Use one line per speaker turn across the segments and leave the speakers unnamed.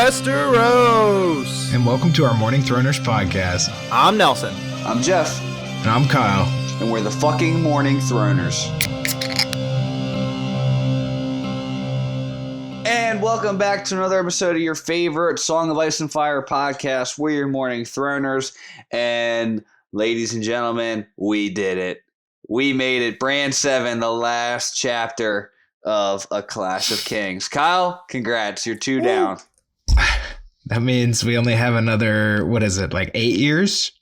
Westeros!
And welcome to our Morning Throners podcast.
I'm Nelson.
I'm Jeff.
And I'm Kyle.
And we're the fucking Morning Throners. And welcome back to another episode of your favorite Song of Ice and Fire podcast. We're your Morning Throners. And ladies and gentlemen, we did it. We made it. Bran VII, the last chapter of A Clash of Kings. Kyle, congrats. You're 2 down.
That means we only have another, 8 years?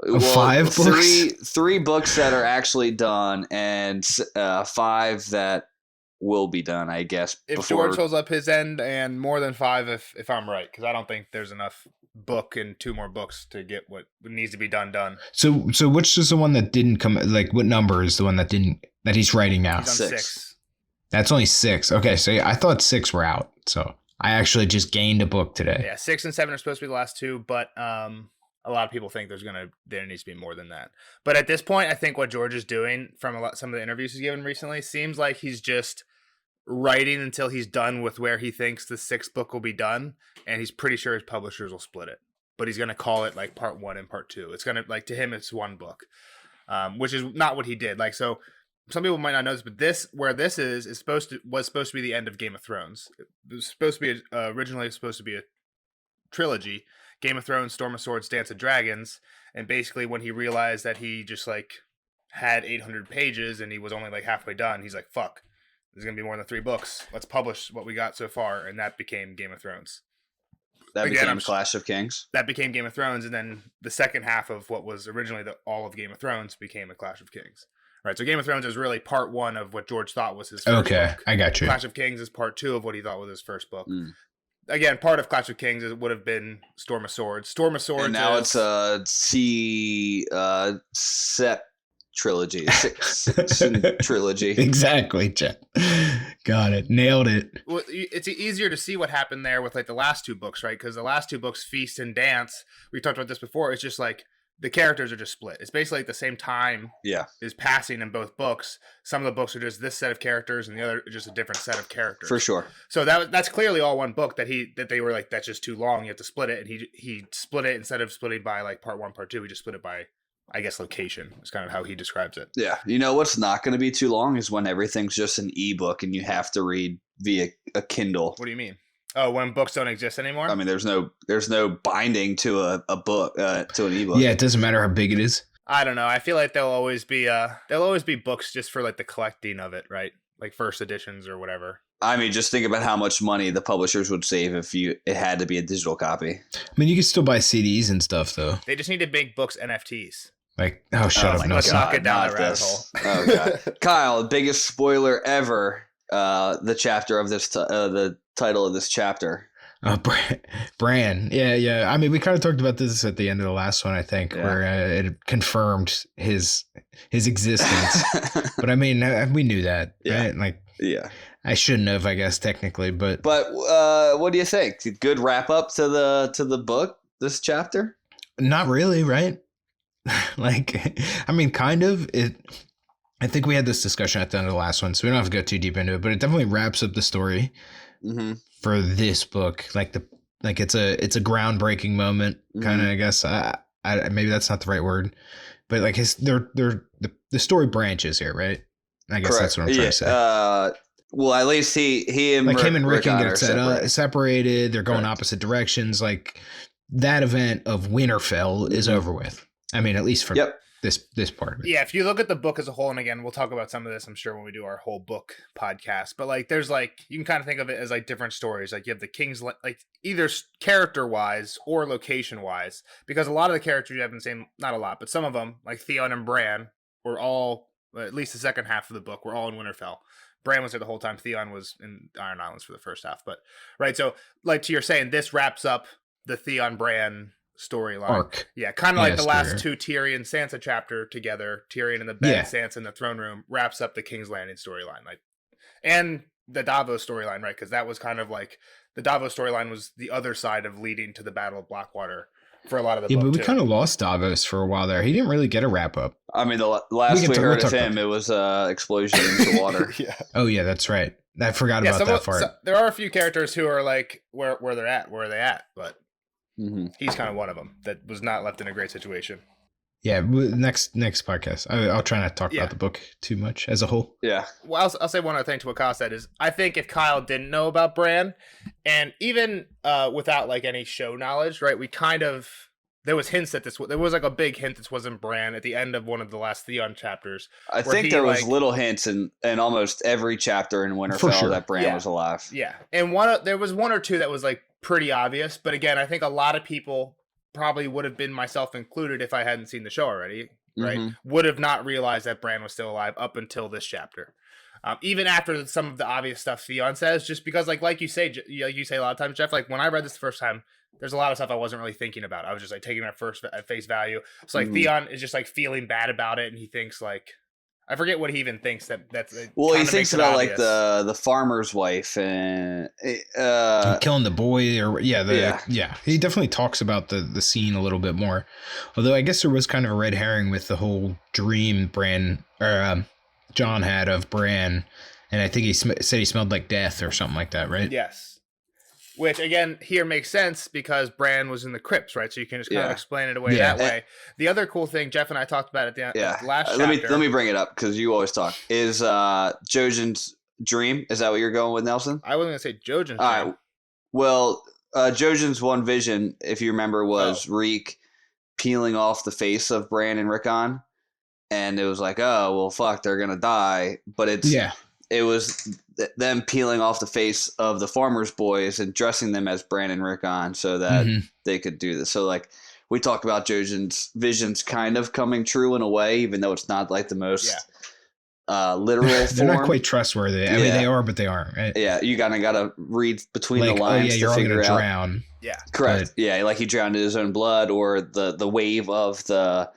Of 5 books?
Three books that are actually done and 5 that will be done, I guess.
If George holds up his end, and more than 5 if I'm right, because I don't think there's enough book and 2 more books to get what needs to be done.
So which is the one that didn't come, what number is the one that he's writing now?
He's on 6.
That's only 6. Okay, so I thought 6 were out. So I actually just gained a book today.
Yeah, 6 and 7 are supposed to be the last 2, but a lot of people think there needs to be more than that. But at this point, I think what George is doing from some of the interviews he's given recently seems like he's just writing until he's done with where he thinks the 6th book will be done, and he's pretty sure his publishers will split it. But he's going to call it like part 1 and part 2. It's going to, to him, it's one book, which is not what he did. So some people might not know this, but this was supposed to be the end of Game of Thrones. It was supposed to be originally supposed to be a trilogy: Game of Thrones, Storm of Swords, Dance of Dragons. And basically, when he realized that he just had 800 pages and he was only halfway done, he's like, "Fuck, there's gonna be more than 3 books. Let's publish what we got so far," and that became Game of Thrones.
That became Clash of Kings.
That became Game of Thrones, and then the second half of what was originally all of Game of Thrones became A Clash of Kings. Right, so Game of Thrones is really part 1 of what George thought was his first book.
I got you.
Clash of Kings is part 2 of what he thought was his first book. Again, part of Clash of Kings would have been Storm of Swords. Storm of Swords.
And now it's a set trilogy. Trilogy.
Exactly, Jeff. Got it. Nailed it.
Well, it's easier to see what happened there with the last 2 books, right? Because the last 2 books, Feast and Dance, we talked about this before. It's just the characters are just split. It's basically the same time is passing in both books. Some of the books are just this set of characters, and the other just a different set of characters.
For sure.
So that's clearly all one book that they were that's just too long. You have to split it, and he split it instead of splitting by part 1, part 2. He just split it by, I guess, location. It's kind of how he describes it.
Yeah. You know what's not going to be too long is when everything's just an ebook and you have to read via a Kindle.
What do you mean? Oh, when books don't exist anymore?
I mean, there's no binding to a book, to an ebook.
Yeah, it doesn't matter how big it is.
I don't know. I feel like there'll always be books just for the collecting of it, right? Like first editions or whatever.
I mean, just think about how much money the publishers would save if it had to be a digital copy.
I mean, you can still buy CDs and stuff, though.
They just need to make books NFTs.
Shut up. No,
let's not get down that rabbit hole.
Oh, God. Kyle, the biggest spoiler ever, the chapter of this, the title of this chapter.
Bran. Yeah. I mean, we kind of talked about this at the end of the last one, I think, where it confirmed his existence. But I mean, we knew that, right? I shouldn't have, I guess, technically, but
what do you think? Good wrap up to the book, this chapter?
Not really, right? I mean, kind of. I think we had this discussion at the end of the last one, so we don't have to go too deep into it, but it definitely wraps up the story for this book. It's a groundbreaking moment, kind of. I guess. Maybe that's not the right word, but the story branches here, right? I guess that's what I'm trying to say.
Well, at least he and
him and Rickon get separated. They're going opposite directions. That event of Winterfell is over with. I mean, at least for this part of it.
Yeah, if you look at the book as a whole, and again, we'll talk about some of this, I'm sure, when we do our whole book podcast. But there's you can kind of think of it as different stories. You have the kings, either character wise or location wise, because a lot of the characters you have in the same, not a lot, but some of them, like Theon and Bran, were all, at least the second half of the book, were all in Winterfell. Bran was there the whole time. Theon was in Iron Islands for the first half. But right, so to you're saying, this wraps up the Theon Bran storyline
arc.
Yeah, kind of the last 2 Tyrion Sansa chapter together. Tyrion in the bed, Sansa in the throne room, wraps up the King's Landing storyline, and the Davos storyline, right? Because that was kind of the Davos storyline was the other side of leading to the Battle of Blackwater for a lot of the book,
but we kind of lost Davos for a while there. He didn't really get a wrap up.
I mean, the last we heard of him, it was explosion into water.
Oh yeah, that's right. I forgot about that part.
There are a few characters who are like where they're at, but he's kind of one of them that was not left in a great situation.
Yeah, next podcast, I'll try not to talk about the book too much as a whole.
Yeah.
Well, I'll say one other thing to what Kyle said is I think if Kyle didn't know about Bran, and even without like any show knowledge, right? There was hints that there was like a big hint this wasn't Bran at the end of one of the last Theon chapters.
I think there was little hints in almost every chapter in Winterfell that Bran was alive.
Yeah, and there was one or two that was like pretty obvious, but again, I think a lot of people, probably would have been myself included if I hadn't seen the show already, right? Would have not realized that Bran was still alive up until this chapter. Even after some of the obvious stuff Theon says, just because like you say a lot of times, Jeff, like when I read this the first time, there's a lot of stuff I wasn't really thinking about. I was just like taking it at face value. So like Theon is just like feeling bad about it, and he thinks like, I forget what he even thinks that's.
Well, he thinks about like the farmer's wife and
killing the boy, or He definitely talks about the scene a little bit more. Although I guess there was kind of a red herring with the whole dream John had of Bran, and I think he said he smelled like death or something like that, right?
Yes. Which, again, here makes sense because Bran was in the crypts, right? So you can just kind of explain it away that way. The other cool thing Jeff and I talked about at the last chapter.
Let me bring it up because you always talk. Is Jojen's dream? Is that what you're going with, Nelson?
I wasn't going to say Jojen's dream.
All right. Well, Jojen's one vision, if you remember, was Reek peeling off the face of Bran and Rickon. And it was like, oh, well, fuck, they're going to die. But it was them peeling off the face of the farmer's boys and dressing them as Bran and Rickon so that they could do this. So, like, we talked about Jojen's visions kind of coming true in a way, even though it's not, like, the most literal
They're
form.
not quite trustworthy. I mean, they are, but they aren't, right?
Yeah, you kind of got to read between the lines
you're
to figure
all
out.
Drown.
Yeah.
Correct. But, like he drowned in his own blood, or the wave of the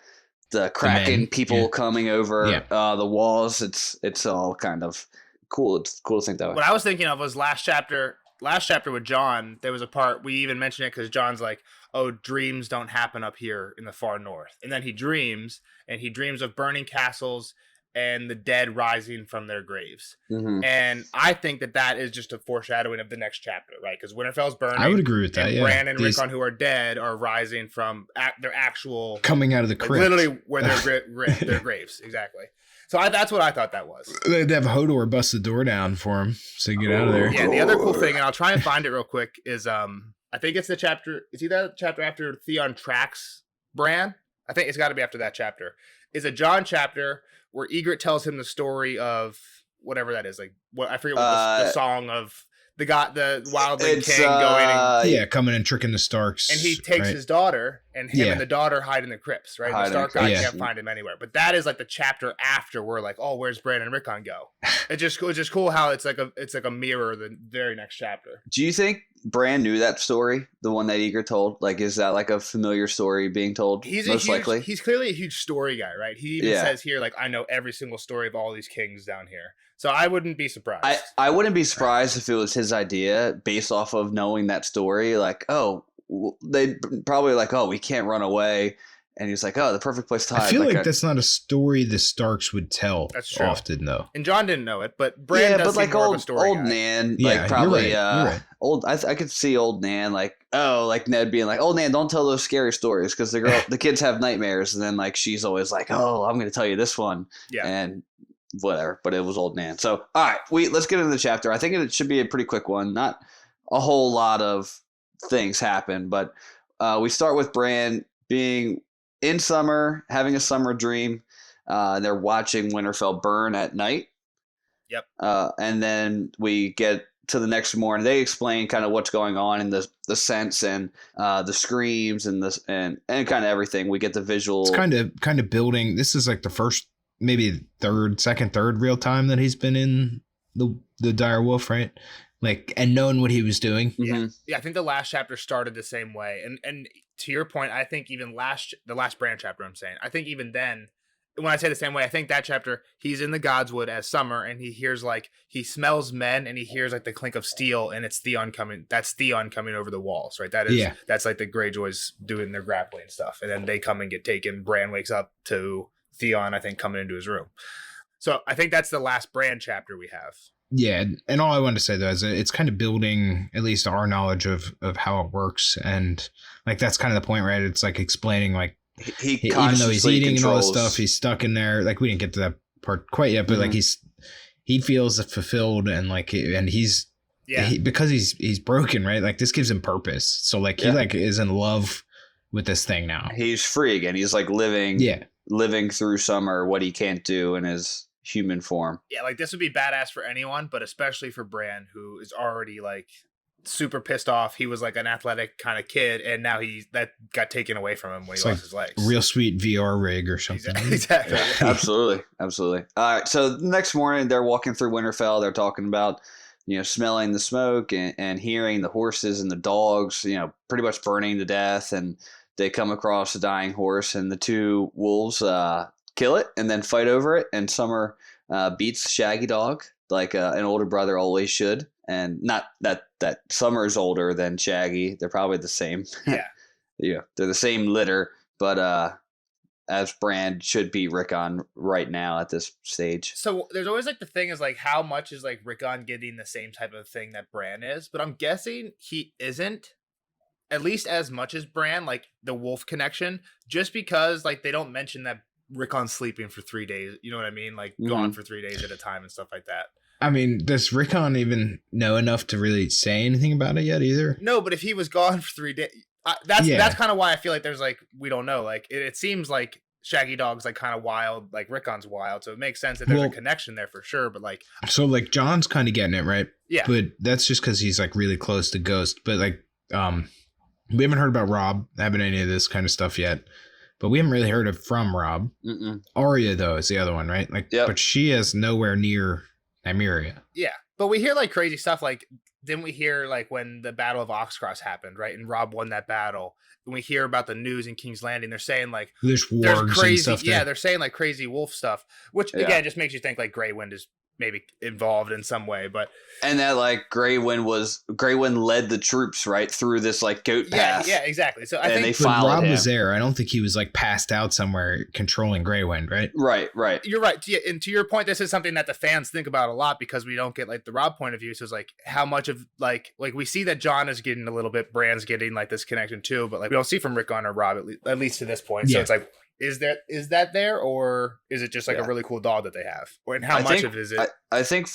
Kraken people coming over the walls. It's all kind of cool. It's cool to think that way.
What I was thinking of was last chapter with Jon. There was a part we even mentioned it because Jon's like, "Oh, dreams don't happen up here in the far north," and then he dreams of burning castles and the dead rising from their graves. And I think that is just a foreshadowing of the next chapter, right? Because Winterfell's burning.
I would agree with that.
And Bran and Rickon, who are dead, are rising from their actual
coming out of the crypt,
literally where their graves, exactly. So that's what I thought that was.
They'd have Hodor bust the door down for him so he get out of there.
Yeah, the other cool thing, and I'll try and find it real quick, is I think it's the chapter. It's either the chapter after Theon tracks Bran. I think it's got to be after that chapter. Is a Jon chapter where Ygritte tells him the story of whatever that is. Like what I forget what the song of the Wildling King going and
coming and tricking the Starks,
and he takes his daughter, and him and the daughter hide in the crypts, right? The Stark guy can't find him anywhere. But that is like the chapter after we're like, oh, where's Bran and Rickon go? It's just cool how it's like a mirror of the very next chapter.
Do you think Bran knew that story, the one that Ygritte told? Like, is that like a familiar story being told? Likely.
He's clearly a huge story guy, right? He even says here, like, I know every single story of all these kings down here. So I wouldn't be surprised.
I wouldn't be surprised if it was his idea based off of knowing that story. Like, oh, they probably like, oh, we can't run away. And he's like, oh, the perfect place to hide.
I feel like that's not a story the Starks would tell often, though.
And Jon didn't know it, but Bran does seem more of a story
old
guy.
Nan, like probably
you're right.
old. I could see old Nan, like, oh, like Ned being like, old Nan, don't tell those scary stories because the kids have nightmares, and then like she's always like, oh, I'm going to tell you this one, and whatever. But it was old Nan. So all right, let's get into the chapter. I think it should be a pretty quick one. Not a whole lot of things happen, but we start with Bran being in summer, having a summer dream. They're watching Winterfell burn at night.
Yep.
And then we get to the next morning. They explain kind of what's going on in the scents and the screams and and kind of everything. We get the visual.
It's kind of building. This is like the first, maybe second, third real time that he's been in the dire wolf, right? Like, and knowing what he was doing.
Yeah. I think the last chapter started the same way. And to your point, I think even the last Bran chapter, I'm saying, I think even then, when I say the same way, I think that chapter, he's in the Godswood as Summer, and he smells men, and he hears like the clink of steel, and it's Theon coming. That's Theon coming over the walls, right? That's like the Greyjoys doing their grappling stuff, and then they come and get taken. Bran wakes up to Theon, I think, coming into his room. So I think that's the last Bran chapter we have.
Yeah, and all I wanted to say though is it's kind of building at least our knowledge of how it works, and like that's kind of the point, right? It's like explaining like
he
even though he's eating
controls.
and all this stuff, he's stuck in there. Like we didn't get to that part quite yet, but like he feels fulfilled, and like he's because he's broken, right? Like this gives him purpose. So like he like is in love with this thing now.
He's free again. He's like living through summer what he can't do in his human form.
Yeah, like this would be badass for anyone, but especially for Bran, who is already like super pissed off. He was like an athletic kind of kid, and now that got taken away from him when he lost his legs.
Real sweet VR rig or something.
Exactly.
Absolutely. All right. So the next morning, they're walking through Winterfell. They're talking about, smelling the smoke and hearing the horses and the dogs, pretty much burning to death. And they come across a dying horse, and the two wolves kill it and then fight over it. And Summer beats Shaggy Dog like an older brother always should. And not that Summer's older than Shaggy. They're probably the same.
Yeah.
They're the same litter. But as Bran should beat Rickon right now at this stage.
So there's always like the thing is like how much is like Rickon getting the same type of thing that Bran is, but I'm guessing he isn't at least as much as Bran, like the wolf connection, just because like they don't mention that Rickon's sleeping for 3 days. You know what I mean? Like gone for 3 days at a time and stuff like that.
I mean, does Rickon even know enough to really say anything about it yet either?
No, but if he was gone for 3 days, that's kind of why I feel like there's like, we don't know. Like it seems like Shaggy Dog's like kind of wild, like Rickon's wild. So it makes sense that there's a connection there for sure. But like,
so like John's kind of getting it, right?
Yeah.
But that's just because he's like really close to Ghost. But like, we haven't heard about Rob having any of this kind of stuff yet. But we haven't really heard it from Rob. Arya though is the other one, right? Like, but she is nowhere near Nymeria.
Yeah, but we hear like crazy stuff. Like, didn't we hear like when the Battle of Oxcross happened, right? And Rob won that battle. When we hear about the news in King's Landing, they're saying like
there's crazy and stuff.
Yeah, they're saying like crazy wolf stuff, which again just makes you think like Grey Wind is maybe involved in some way. But
and that like Grey Wind led the troops right through this like goat path.
Yeah, exactly. So I
think
they
followed
Rob
him.
Was there. I don't think he was like passed out somewhere controlling Grey Wind, right?
Right.
You're right. And to your point, this is something that the fans think about a lot because we don't get like the Rob point of view. So it's like how much of like we see that Jon is getting a little bit, Bran's getting like this connection too, but like we don't see from Rickon or Rob at least to this point. So it's like, is that there, or is it just like a really cool dog that they have? And how much of it is it?
I think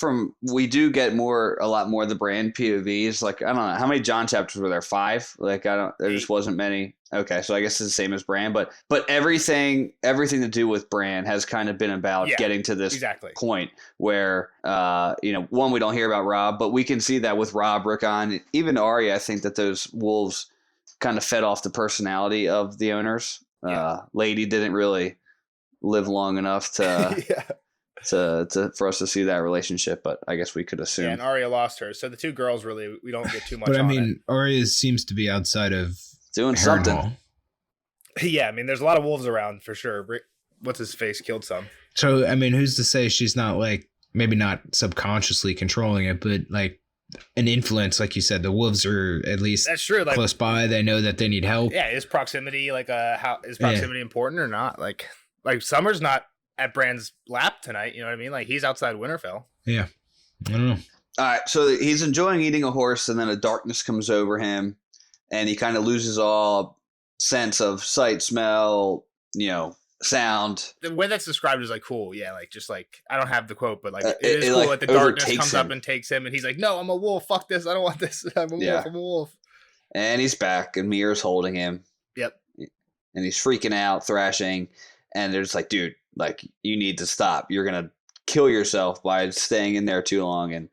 we do get a lot more of the Bran POVs. Like I don't know how many Jon chapters were there. 5. Like there just wasn't many. Okay, so I guess it's the same as Bran, but everything to do with Bran has kind of been about getting to this point where one, we don't hear about Rob, but we can see that with Rob, Rickon, even Arya. I think that those wolves kind of fed off the personality of the owners. Lady didn't really live long enough to for us to see that relationship, but I guess we could assume.
Yeah, and Arya lost her, so the two girls really we don't get too much.
But I mean, Arya seems to be outside of
doing something.
Yeah, I mean, there's a lot of wolves around for sure. What's his face killed some.
So I mean, who's to say she's not like maybe not subconsciously controlling it, but like an influence, like you said, the wolves are at least
that's true. Like,
close by. They know that they need help.
Yeah, is proximity important or not? Like Summer's not at Bran's lap tonight. You know what I mean? Like he's outside Winterfell.
Yeah, I don't know.
All right, so he's enjoying eating a horse, and then a darkness comes over him, and he kind of loses all sense of sight, smell, sound.
The way that's described is like cool. Yeah, like just like I don't have the quote, but like it is cool. Like the darkness comes up and takes him, and he's like, "No, I'm a wolf. Fuck this. I don't want this. I'm a wolf. I'm a wolf."
And he's back, and Mir's holding him.
Yep.
And he's freaking out, thrashing, and they're just like, "Dude, like you need to stop. You're gonna kill yourself by staying in there too long." And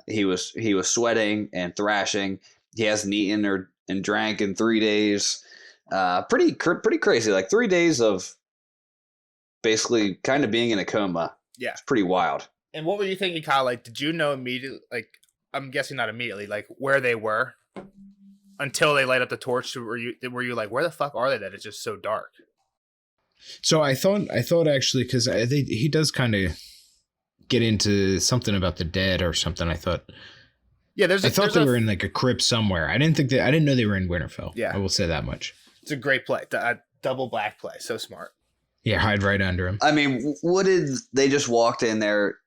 he was sweating and thrashing. He hasn't eaten or drank in 3 days. Pretty crazy. Like 3 days of basically kind of being in a coma.
Yeah,
it's pretty wild.
And what were you thinking, Kyle? Like, did you know immediately? Like, I'm guessing not immediately. Like, where they were until they light up the torch. Were you like, where the fuck are they? That it's just so dark.
So I thought actually because he does kind of get into something about the dead or something. I thought. Yeah, I thought they were in like a crypt somewhere. I didn't know they were in Winterfell.
Yeah,
I will say that much.
It's a great play. A double black play. So smart.
Yeah, hide right under him.
I mean, what did they just walked in there?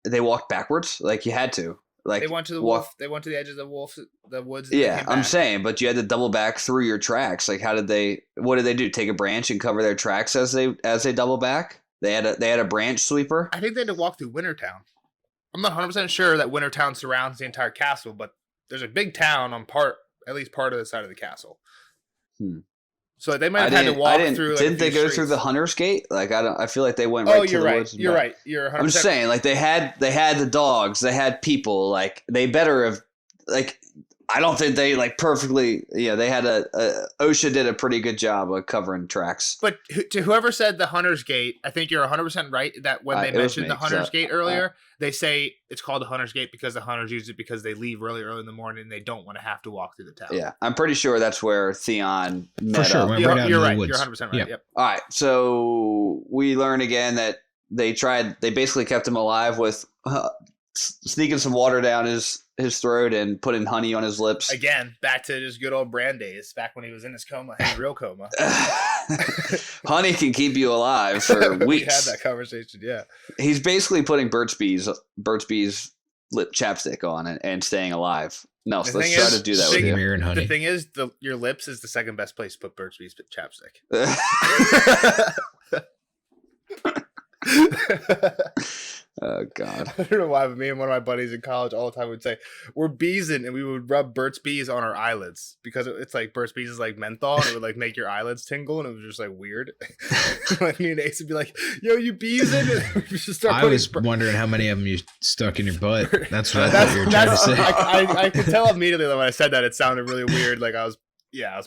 They walked backwards, like you had to. Like
they went to the wolf. They went to the edge of the woods. And
yeah, I'm saying, but you had to double back through your tracks. Like, how did they? What did they do? Take a branch and cover their tracks as they double back? They had a branch sweeper.
I think they had to walk through Wintertown. I'm not 100% sure that Wintertown surrounds the entire castle, but there's a big town on at least part of the side of the castle. So they might have had to walk through.
Didn't they go through the Hunter's Gate? Like I feel like they went right to the woods.
You're right. You're 100%.
I'm just saying, like they had the dogs, they had people. Like they better have. Like I don't think they like perfectly. Yeah, they had OSHA did a pretty good job of covering tracks.
But to whoever said the Hunter's Gate, I think you're 100% right that when they mentioned the Hunter's Gate earlier, they say it's called the Hunter's Gate because the hunters use it because they leave really early in the morning and they don't want to have to walk through the town.
Yeah, I'm pretty sure that's where Theon met
For sure,
up.
went right out
You're
in
right.
the woods.
You're 100% right. Yep.
All right, so we learn again that they basically kept him alive with sneaking some water down his throat and putting honey on his lips.
Again, back to just good old Bran days, back when he was in his coma, his real coma.
Honey can keep you alive for weeks.
We had that conversation, yeah.
He's basically putting Burt's Bees lip chapstick on and staying alive. No, so let's try to do that with you.
And honey.
The thing is, your lips is the second best place to put Burt's Bees chapstick.
Oh God!
I don't know why, but me and one of my buddies in college all the time would say we're beesing, and we would rub Burt's Bees on our eyelids because it's like Burt's Bees is like menthol, and it would like make your eyelids tingle, and it was just like weird. Like me and Ace would be like, "Yo, you beesing?" And we just start.
I was wondering how many of them you stuck in your butt. That's what I thought you were trying to say.
I could tell immediately that when I said that it sounded really weird. Like I was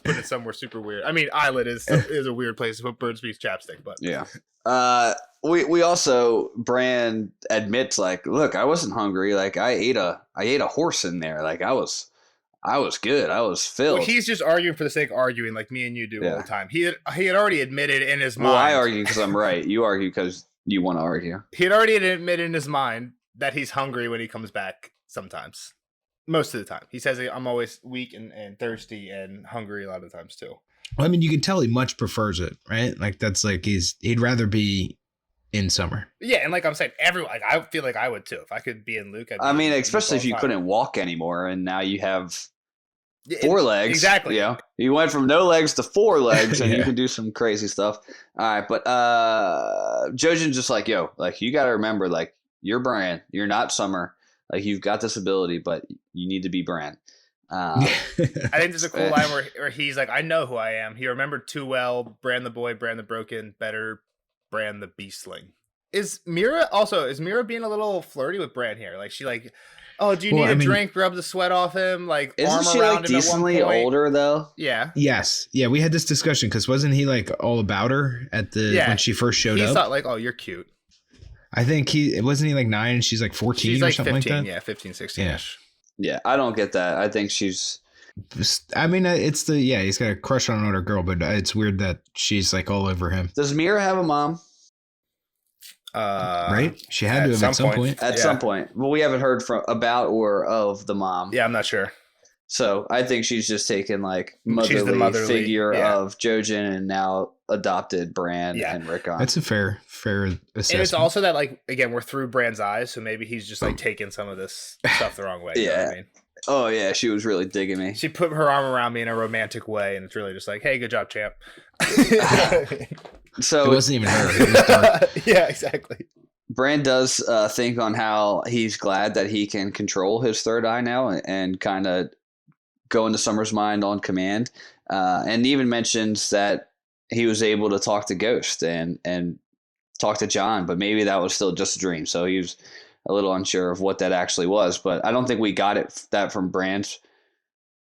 putting it somewhere super weird. I mean, eyelid is a weird place to put Burt's Bees chapstick, but
yeah. We also Bran admits like, look, I wasn't hungry. Like I ate a horse in there. Like I was good. I was filled.
Well, he's just arguing for the sake of arguing, like me and you do all the time. He had already admitted in his mind.
Well, I argue because I'm right. You argue because you want to argue.
He had already admitted in his mind that he's hungry when he comes back. Sometimes, most of the time, he says I'm always weak and thirsty and hungry a lot of times too.
Well, I mean, you can tell he much prefers it, right? Like that's like he'd rather be in summer.
Yeah, and like I'm saying, everyone. Like I feel like I would too if I could be in Luke.
I mean, especially if you couldn't walk anymore, and now you have 4 legs.
Exactly.
Yeah, you went from no legs to 4 legs, and you can do some crazy stuff. All right, but Jojen's just like, yo, like you got to remember, like you're Bran, you're not Summer. Like you've got this ability, but you need to be Bran.
I think there's a cool line where he's like, I know who I am. He remembered too well. Bran the boy, Bran the broken, better Bran the beastling. Is Mira being a little flirty with Bran here? Like she like, oh, do you need a drink? Rub the sweat off him. Like
isn't she like decently older though?
Yeah.
Yes. Yeah. We had this discussion because wasn't he like all about her at when she first showed up?
He thought like, oh, you're cute.
I think wasn't he like 9 and she's like 14
she's
or
like
something
15,
like that?
Yeah, 15, 16-ish.
Yeah, I don't get that. I think she's...
I mean, he's got a crush on another girl, but it's weird that she's like all over him.
Does Mira have a mom?
Right? She had to have at some point.
At some point. Well, we haven't heard about or of the mom.
Yeah, I'm not sure.
So I think she's just taken like motherly figure of Jojen and now adopted Bran and Rickon.
That's a fair assessment.
And it's also that like again we're through Bran's eyes, so maybe he's just like taking some of this stuff the wrong way. You know what I mean?
Oh yeah, she was really digging me.
She put her arm around me in a romantic way, and it's really just like, hey, good job, champ.
So
it wasn't even her. It was dark.
Yeah, exactly.
Bran does think on how he's glad that he can control his third eye now and kind of go into Summer's mind on command, and even mentions that he was able to talk to Ghost and talk to Jon, but maybe that was still just a dream. So he was a little unsure of what that actually was, but I don't think we got that from Bran's.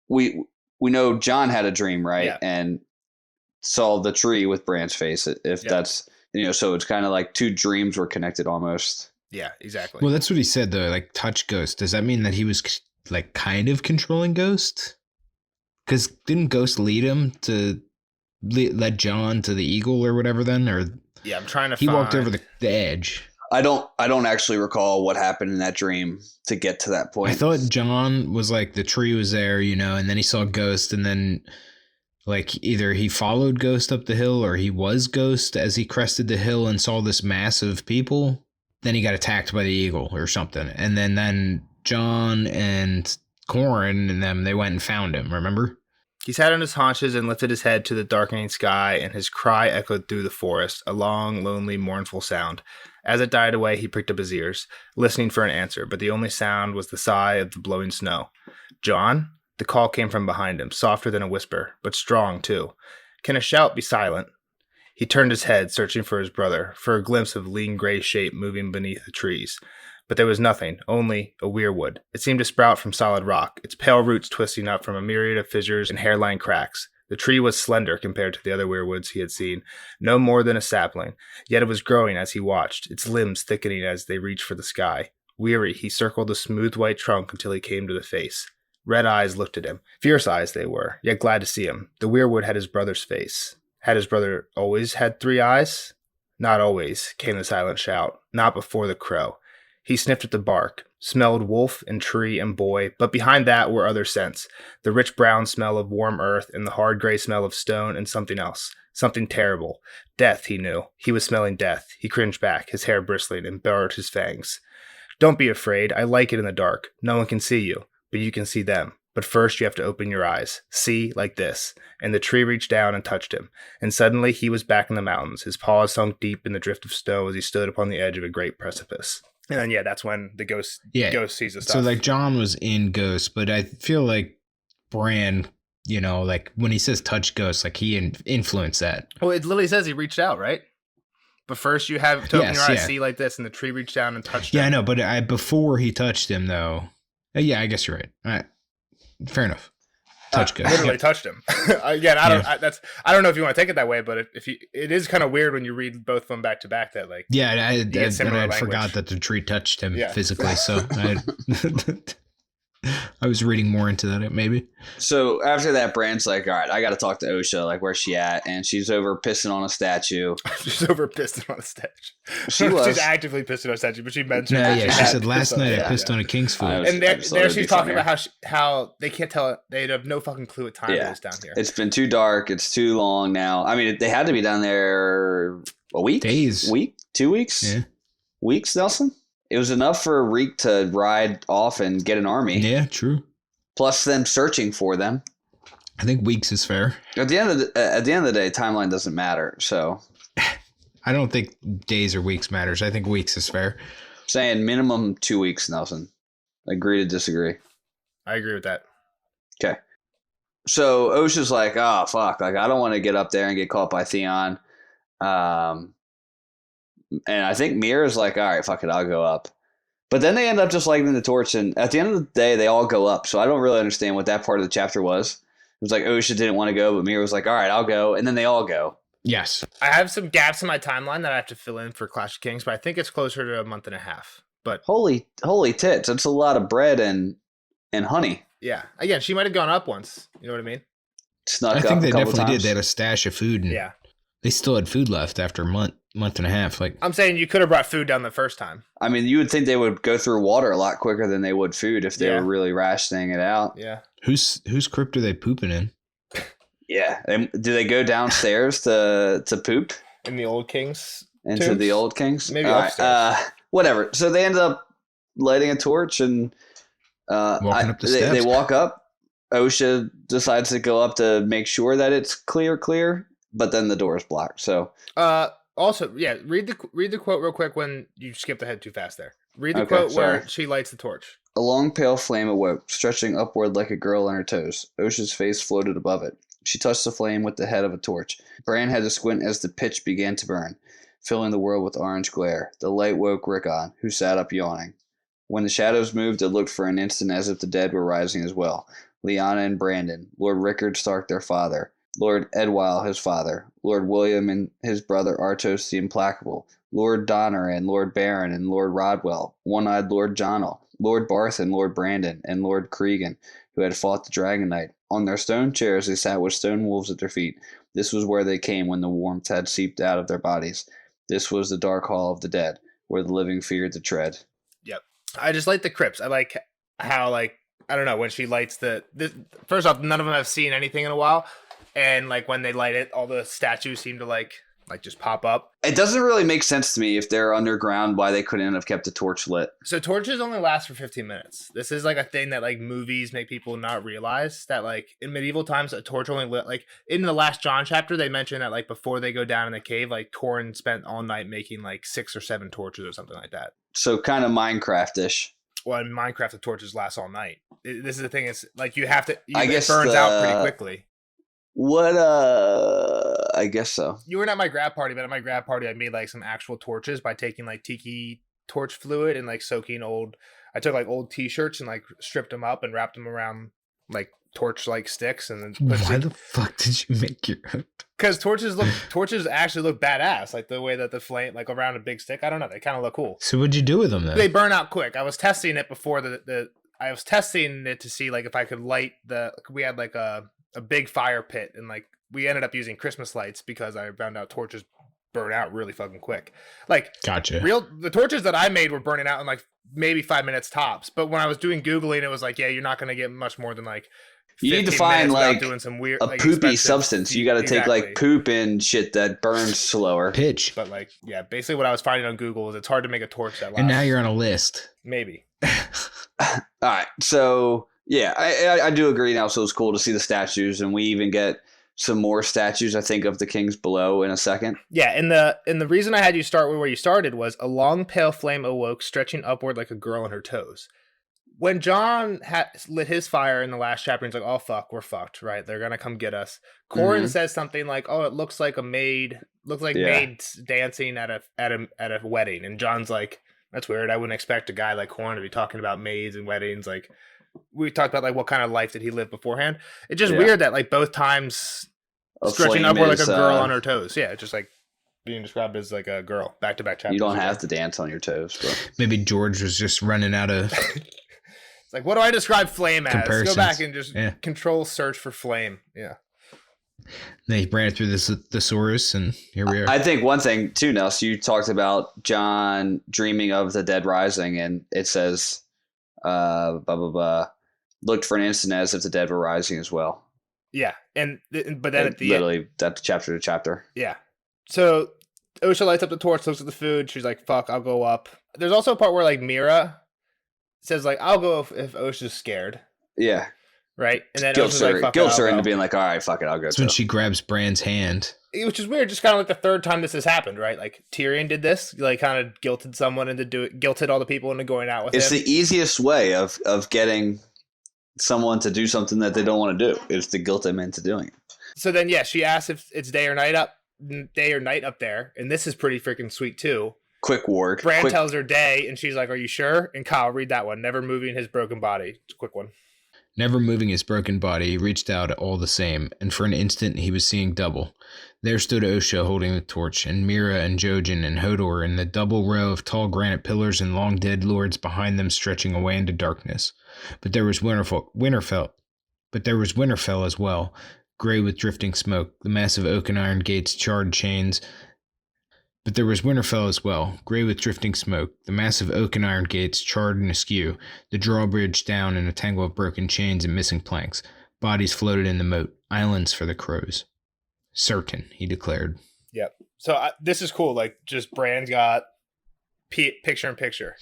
We know Jon had a dream, right? Yeah. And saw the tree with Bran's face. That's, so it's kind of like 2 dreams were connected almost.
Yeah, exactly.
Well, that's what he said though. Like touch Ghost. Does that mean that he was like kind of controlling Ghost? Because didn't Ghost lead him to led Jon to the eagle or whatever then? Or
yeah, I'm trying to
he walked over the edge.
I don't actually recall what happened in that dream to get to that point.
I thought Jon was like the tree was there, and then he saw Ghost, and then Like either he followed Ghost up the hill or he was Ghost as he crested the hill and saw this mass of people. Then he got attacked by the eagle or something. And then John and Corin and them, they went and found him, remember?
He sat on his haunches and lifted his head to the darkening sky, and his cry echoed through the forest, a long, lonely, mournful sound. As it died away, he pricked up his ears, listening for an answer, but the only sound was the sigh of the blowing snow. John? The call came from behind him, softer than a whisper, but strong, too. Can a shout be silent? He turned his head, searching for his brother, for a glimpse of lean gray shape moving beneath the trees. But there was nothing, only a weirwood. It seemed to sprout from solid rock, its pale roots twisting up from a myriad of fissures and hairline cracks. The tree was slender compared to the other weirwoods he had seen, no more than a sapling, yet it was growing as he watched, its limbs thickening as they reached for the sky. Weary, he circled the smooth white trunk until he came to the face. Red eyes looked at him. Fierce eyes they were, yet glad to see him. The weirwood had his brother's face. Had his brother always had 3 eyes? Not always, came the silent shout. Not before the crow. He sniffed at the bark, smelled wolf and tree and boy, but behind that were other scents. The rich brown smell of warm earth and the hard gray smell of stone and something else. Something terrible. Death, he knew. He was smelling death. He cringed back, his hair bristling, and bared his fangs. Don't be afraid. I like it in the dark. No one can see you, but you can see them. But first you have to open your eyes. See, like this. And the tree reached down and touched him. And suddenly he was back in the mountains, his paws sunk deep in the drift of snow as he stood upon the edge of a great precipice. And then, that's when the ghost sees the stuff.
So, like, John was in Ghost, but I feel like Bran, like, when he says touch Ghost, like, he influenced that.
Well, it literally says he reached out, right? But first you have to open your eyes, see like this, and the tree reached down and touched him.
Yeah, I know, but before he touched him, though. Yeah, I guess you're right. All right. Fair enough. Touch Ghost.
Literally touched him. Again, I don't know if you want to take it that way, but it is kind of weird when you read both of them back to back. That like
I forgot that the tree touched him physically. So I was reading more into that maybe.
So after that, Bran's like, all right, I got to talk to Osha. Like, where's she at? And she's over pissing on a statue.
She's over pissing on a statue. She's actively pissing on a statue, but she mentioned.
She said last night I pissed on a king's foot.
And there she's talking about how they can't tell. They have no fucking clue what time it is down here.
It's been too dark. It's too long now. I mean, they had to be down there a week, 2 weeks, weeks, Nelson. It was enough for Reek to ride off and get an army.
Yeah, true.
Plus them searching for them.
I think weeks is fair.
At the end of the day, timeline doesn't matter. So
I don't think days or weeks matters. I think weeks is fair.
Saying minimum 2 weeks, Nelson. Agree to disagree.
I agree with that.
Okay. So Osha's like, oh fuck, like I don't want to get up there and get caught by Theon. And I think Mira's like, all right, fuck it, I'll go up. But then they end up just lighting the torch, and at the end of the day, they all go up. So I don't really understand what that part of the chapter was. It was like Osha didn't want to go, but Mira was like, all right, I'll go. And then they all go.
Yes.
I have some gaps in my timeline that I have to fill in for Clash of Kings, but I think it's closer to a month and a half. But
holy tits, that's a lot of bread and honey.
Yeah. Again, she might have gone up once. You know what I mean?
Snuck
I
up
think they definitely
times.
did. They had a stash of food. And they still had food left after a month and a half. Like
I'm saying, you could have brought food down the first time.
I mean, you would think they would go through water a lot quicker than they would food if they were really rationing it out.
Yeah.
Whose crypt are they pooping in?
Yeah. Do they go downstairs to poop?
In the old Kings?
Into
tombs?
the old Kings?
Maybe upstairs.
Whatever. So they end up lighting a torch and
walking up the steps.
They walk up. Osha decides to go up to make sure that it's clear, but then the door is blocked. So
also, read the quote real quick when you skipped ahead too fast there. Read the quote where she lights the torch.
A long pale flame awoke, stretching upward like a girl on her toes. Osha's face floated above it. She touched the flame with the head of a torch. Bran had to squint as the pitch began to burn, filling the world with orange glare. The light woke Rickon, who sat up yawning. When the shadows moved, it looked for an instant as if the dead were rising as well. Lyanna and Brandon, Lord Rickard Stark their father, Lord Edwyle his father, Lord William and his brother Artos the Implacable, Lord Donner and Lord Baron and Lord Rodwell, One-Eyed Lord Jonel, Lord Barth and Lord Brandon, and Lord Cregan, who had fought the Dragon Knight. On their stone chairs they sat with stone wolves at their feet. This was where they came when the warmth had seeped out of their bodies. This was the dark hall of the dead, where the living feared to tread.
Yep. I just like the crypts. I like how, like, I don't know, when she lights first off, none of them have seen anything in a while. and like when they light it, all the statues seem to like just pop up.
It doesn't really make sense to me if they're underground why they couldn't have kept the torch lit.
So torches only last for 15 minutes. This is like a thing that like movies make people not realize, that like in medieval times a torch only lit, like in the last John chapter they mention that like before they go down in the cave, like Torrin spent all night making like 6 or 7 torches or something like that.
So kind of Minecraft-ish.
Well, in Minecraft the torches last all night. This is the thing, is like you have to, it burns out pretty quickly.
What I guess so.
You weren't at my grad party, but at my grad party I made like some actual torches by taking like tiki torch fluid and like soaking I took like old t-shirts and like stripped them up and wrapped them around like torch like sticks and then
why the fuck did you make your own?
Because torches actually look badass, like the way that the flame like around a big stick, I don't know, they kind of look cool.
So what'd you do with them then?
They burn out quick. I was testing it before I was testing it to see like if I could light we had like a big fire pit, and like we ended up using Christmas lights because I found out torches burn out really fucking quick. Like,
gotcha.
The torches that I made were burning out in like maybe 5 minutes tops. But when I was doing Googling, it was like, yeah, you're not going to get much more than like.
You need to find like
doing some weird,
a poopy substance. You got to take like poop and shit that burns slower.
Pitch.
But like, yeah, basically what I was finding on Google is it's hard to make a torch that lasts.
And now you're on a list.
Maybe.
All right, so. Yeah, I do agree now. So it's cool to see the statues, and we even get some more statues, I think, of the kings below in a second.
Yeah, and the reason I had you start where you started was a long pale flame awoke, stretching upward like a girl on her toes. When John lit his fire in the last chapter, he's like, "Oh fuck, we're fucked, right? They're gonna come get us." Corin says something like, "Oh, it looks like maids dancing at a wedding," and John's like, "That's weird. I wouldn't expect a guy like Corin to be talking about maids and weddings." Like, we talked about like what kind of life did he live beforehand. It's just weird that like both times stretching upward like a girl on her toes. Yeah, it's just like being described as like a girl. Back-to-back chapters.
You don't have to dance on your toes, bro.
Maybe George was just running out of.
It's like, what do I describe flame as? Go back and just control search for flame. Yeah.
Then he ran it through the thesaurus, and here we are.
I think one thing too, Nels, you talked about John dreaming of the dead rising, and it says. Blah blah blah. Looked for an instant as if the dead were rising as well.
Yeah, but then at the
literally that's chapter to chapter.
Yeah. So Osha lights up the torch, looks at the food. She's like, "Fuck, I'll go up." There's also a part where like Mira says like, "I'll go if Osha's scared."
Yeah.
Right, and then
guilts her into being like, "All right, fuck it, I'll go."
That's when she grabs Bran's hand.
Which is weird, just kind of like the third time this has happened, right? Like Tyrion did this, like kind of guilted someone into guilted all the people into going out with him.
It's the easiest way of getting someone to do something that they don't want to do, is to guilt them into doing it.
So then, yeah, she asks if it's day or night up there, and this is pretty freaking sweet too.
Quick ward.
Bran tells her day, and she's like, "Are you sure?" And Kyle, read that one. Never moving his broken body. It's a quick one.
Never moving his broken body, he reached out all the same, and for an instant he was seeing double. There stood Osha holding the torch, and Mira and Jojin and Hodor, and the double row of tall granite pillars and long dead lords behind them stretching away into darkness. But there was Winterfell as well, gray with drifting smoke, the massive oak and iron gates, charred chains. But there was Winterfell as well, gray with drifting smoke, the massive oak and iron gates charred and askew, the drawbridge down in a tangle of broken chains and missing planks. Bodies floated in the moat, islands for the crows. Certain, he declared.
Yep. So this is cool. Like, just Bran's got picture in picture.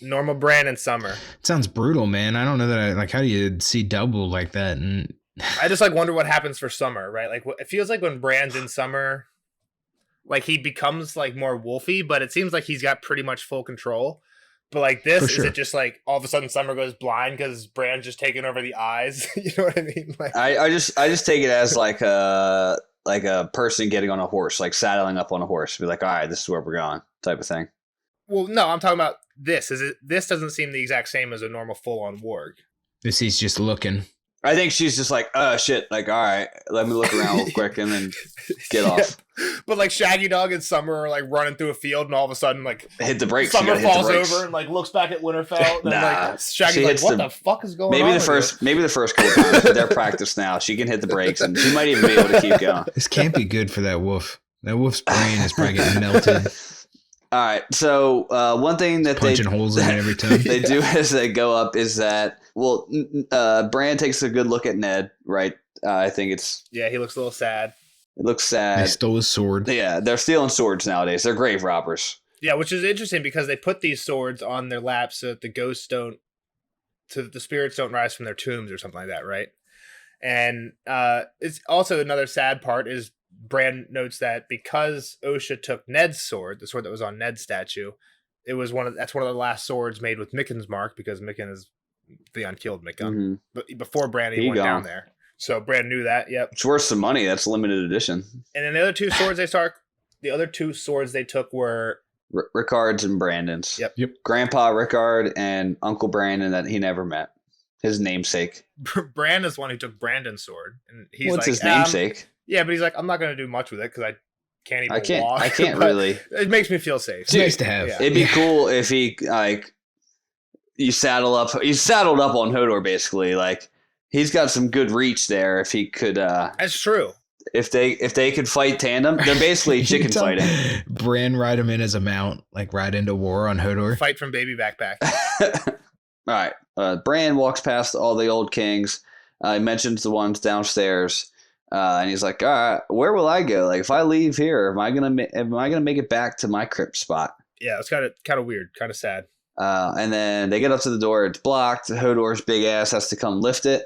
Normal Bran in summer.
It sounds brutal, man. I don't know that how do you see double like that? And
I just like wonder what happens for summer, right? Like, it feels like when Bran's in summer, like he becomes like more wolfy, but it seems like he's got pretty much full control. But like this, is it just like all of a sudden Summer goes blind because Bran's just taking over the eyes? You know what I mean? Like,
I just take it as like a person getting on a horse, like saddling up on a horse, be like, all right, this is where we're going, type of thing.
Well, no, I'm talking about this. This doesn't seem the exact same as a normal full-on warg.
This he's just looking.
I think she's just like, shit, like, all right, let me look around real quick and then get off.
But like Shaggy Dog and Summer are like running through a field, and all of a sudden, like,
hit the brakes.
Summer falls over and like looks back at Winterfell. And like Shaggy's like, what the fuck is going on?
Maybe the first couple times, but they're practiced now. She can hit the brakes, and she might even be able to keep going.
This can't be good for that wolf. That wolf's brain is probably getting melted.
All right, so one thing that
punching holes in it every time
they do as they go up is that Bran takes a good look at Ned, right? I think it's...
Yeah, he looks a little sad.
It looks sad.
They stole his sword.
Yeah, they're stealing swords nowadays. They're grave robbers.
Yeah, which is interesting because they put these swords on their laps so that so that the spirits don't rise from their tombs or something like that, right? And it's also another sad part is Bran notes that because Osha took Ned's sword, the sword that was on Ned's statue, that's one of the last swords made with Micken's mark because Micken is the unkilled Micken.
Mm-hmm.
But before Bran even went down there. So Bran knew that, yep.
It's worth some money. That's limited edition.
And then the other two swords they took were
Rickard's and Brandon's.
Yep.
Grandpa Rickard and Uncle Brandon that he never met. His namesake.
Bran is the one who took Brandon's sword. And he's
What's
like,
his namesake?
Yeah, but he's like, I'm not going to do much with it because I can't even walk.
I can't really.
It makes me feel safe.
It's nice to have.
Yeah.
It'd be cool if he, like, you saddled up on Hodor, basically. Like, he's got some good reach there if he could.
That's true.
If they could fight tandem, they're basically chicken fighting.
Bran ride him in as a mount, like ride into war on Hodor.
Fight from baby backpack.
All right. Bran walks past all the old kings. He mentions the ones downstairs, and he's like, "All right, where will I go? Like, if I leave here, am I gonna make it back to my crypt spot?"
Yeah, it's kind of weird, kind of sad.
And then they get up to the door. It's blocked. Hodor's big ass has to come lift it,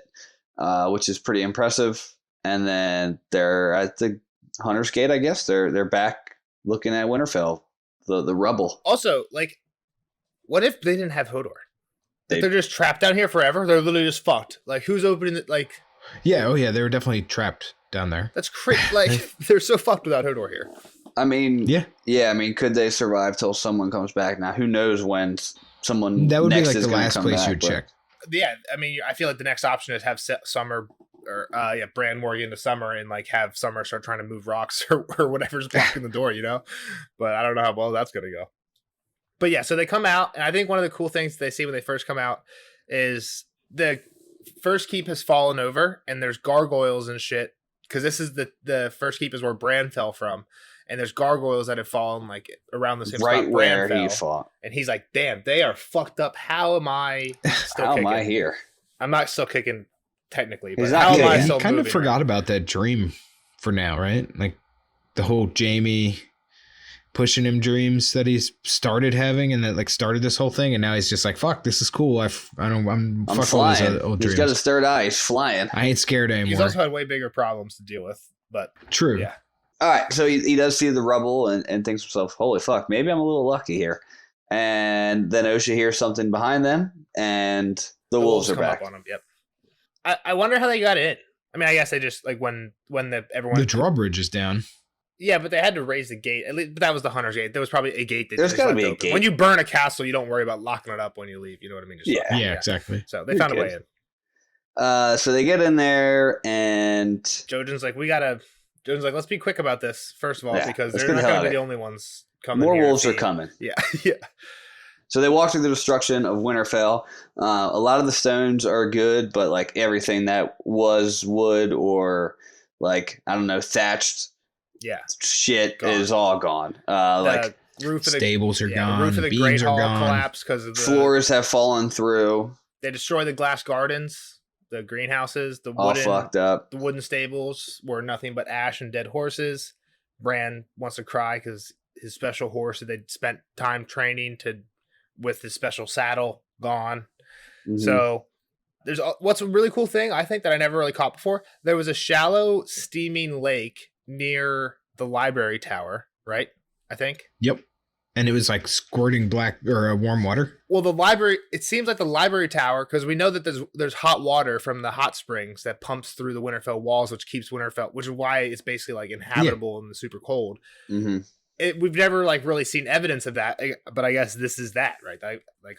which is pretty impressive. And then they're at the Hunter's Gate, I guess. They're back looking at Winterfell, the rubble.
Also, like, what if they didn't have Hodor? If they're just trapped down here forever, they're literally just fucked. Like, who's opening it? Like,
yeah, they were definitely trapped down there.
That's crazy. Like, they're so fucked without Hodor here.
I mean,
yeah.
I mean, could they survive till someone comes back? Now, who knows when someone
that would
next
be like
is
the last place you'd check.
Yeah, I mean, I feel like the next option is have Summer or Bran Morgan to Summer and like have Summer start trying to move rocks or whatever's blocking the door, you know. But I don't know how well that's gonna go. But yeah, so they come out, and I think one of the cool things they see when they first come out is the first keep has fallen over, and there's gargoyles and shit. Because this is the first keep is where Bran fell from, and there's gargoyles that have fallen like around the same
right
spot
where
Bran
he
fell.
fought.
And he's like, "Damn, they are fucked up. How am I still
How
kicking?
am I here?
I'm not still kicking technically, but
He's not
how am
kicking.
I
He
still
kind of
moving
forgot
around?"
about that dream for now, right? Like the whole Jamie pushing him dreams that he's started having and that like started this whole thing, and now he's just like, fuck, this is cool. I'm
I'm
fuck all
flying.
these old
He's
dreams.
got his third eye. He's flying.
I ain't scared anymore.
He's also had way bigger problems to deal with, but
True.
yeah.
All right, so he does see the rubble and thinks to himself, holy fuck, maybe I'm a little lucky here. And then Osha hears something behind them, and the wolves are
come
back.
up on him. Yep. I wonder how they got in. I mean, I guess they just like when everyone
The drawbridge is down.
Yeah, but they had to raise the gate. At least, but that was the Hunter's Gate. There was probably a gate.
There's got to be a
open.
gate.
When you burn a castle, you don't worry about locking it up when you leave. You know what I mean? Just
Yeah.
Exactly.
So they found a way in.
So they get in there, and
Jojen's like, let's be quick about this, first of all,
Yeah,
because
let's
they're
get
not
the hell
going to
out
be
of
the
here.
only ones coming.
more
here
wolves
to
are
see-
coming.
Yeah, yeah.
So they walk through the destruction of Winterfell. A lot of the stones are good, but like everything that was wood or like, I don't know, thatched
Yeah.
shit
Gone.
is all gone. Like
The roof of the
Stables are gone.
The roof of the
Beams
Great
are
Hall
gone.
collapsed because of the
floors have fallen through,
They destroy the glass gardens, the greenhouses, the
all fucked up.
the wooden stables were nothing but ash and dead horses. Bran wants to cry because his special horse that they'd spent time training with his special saddle gone.
Mhm.
So there's what's a really cool thing I think that I never really caught before. There was a shallow steaming lake near the library tower, right? I think.
Yep. And it was like squirting black or warm water.
Well, the library, it seems like the library tower, because we know that there's hot water from the hot springs that pumps through the Winterfell walls, which keeps Winterfell, which is why it's basically like inhabitable in the super cold.
Mhm.
We've never like really seen evidence of that, but I guess this is that, right?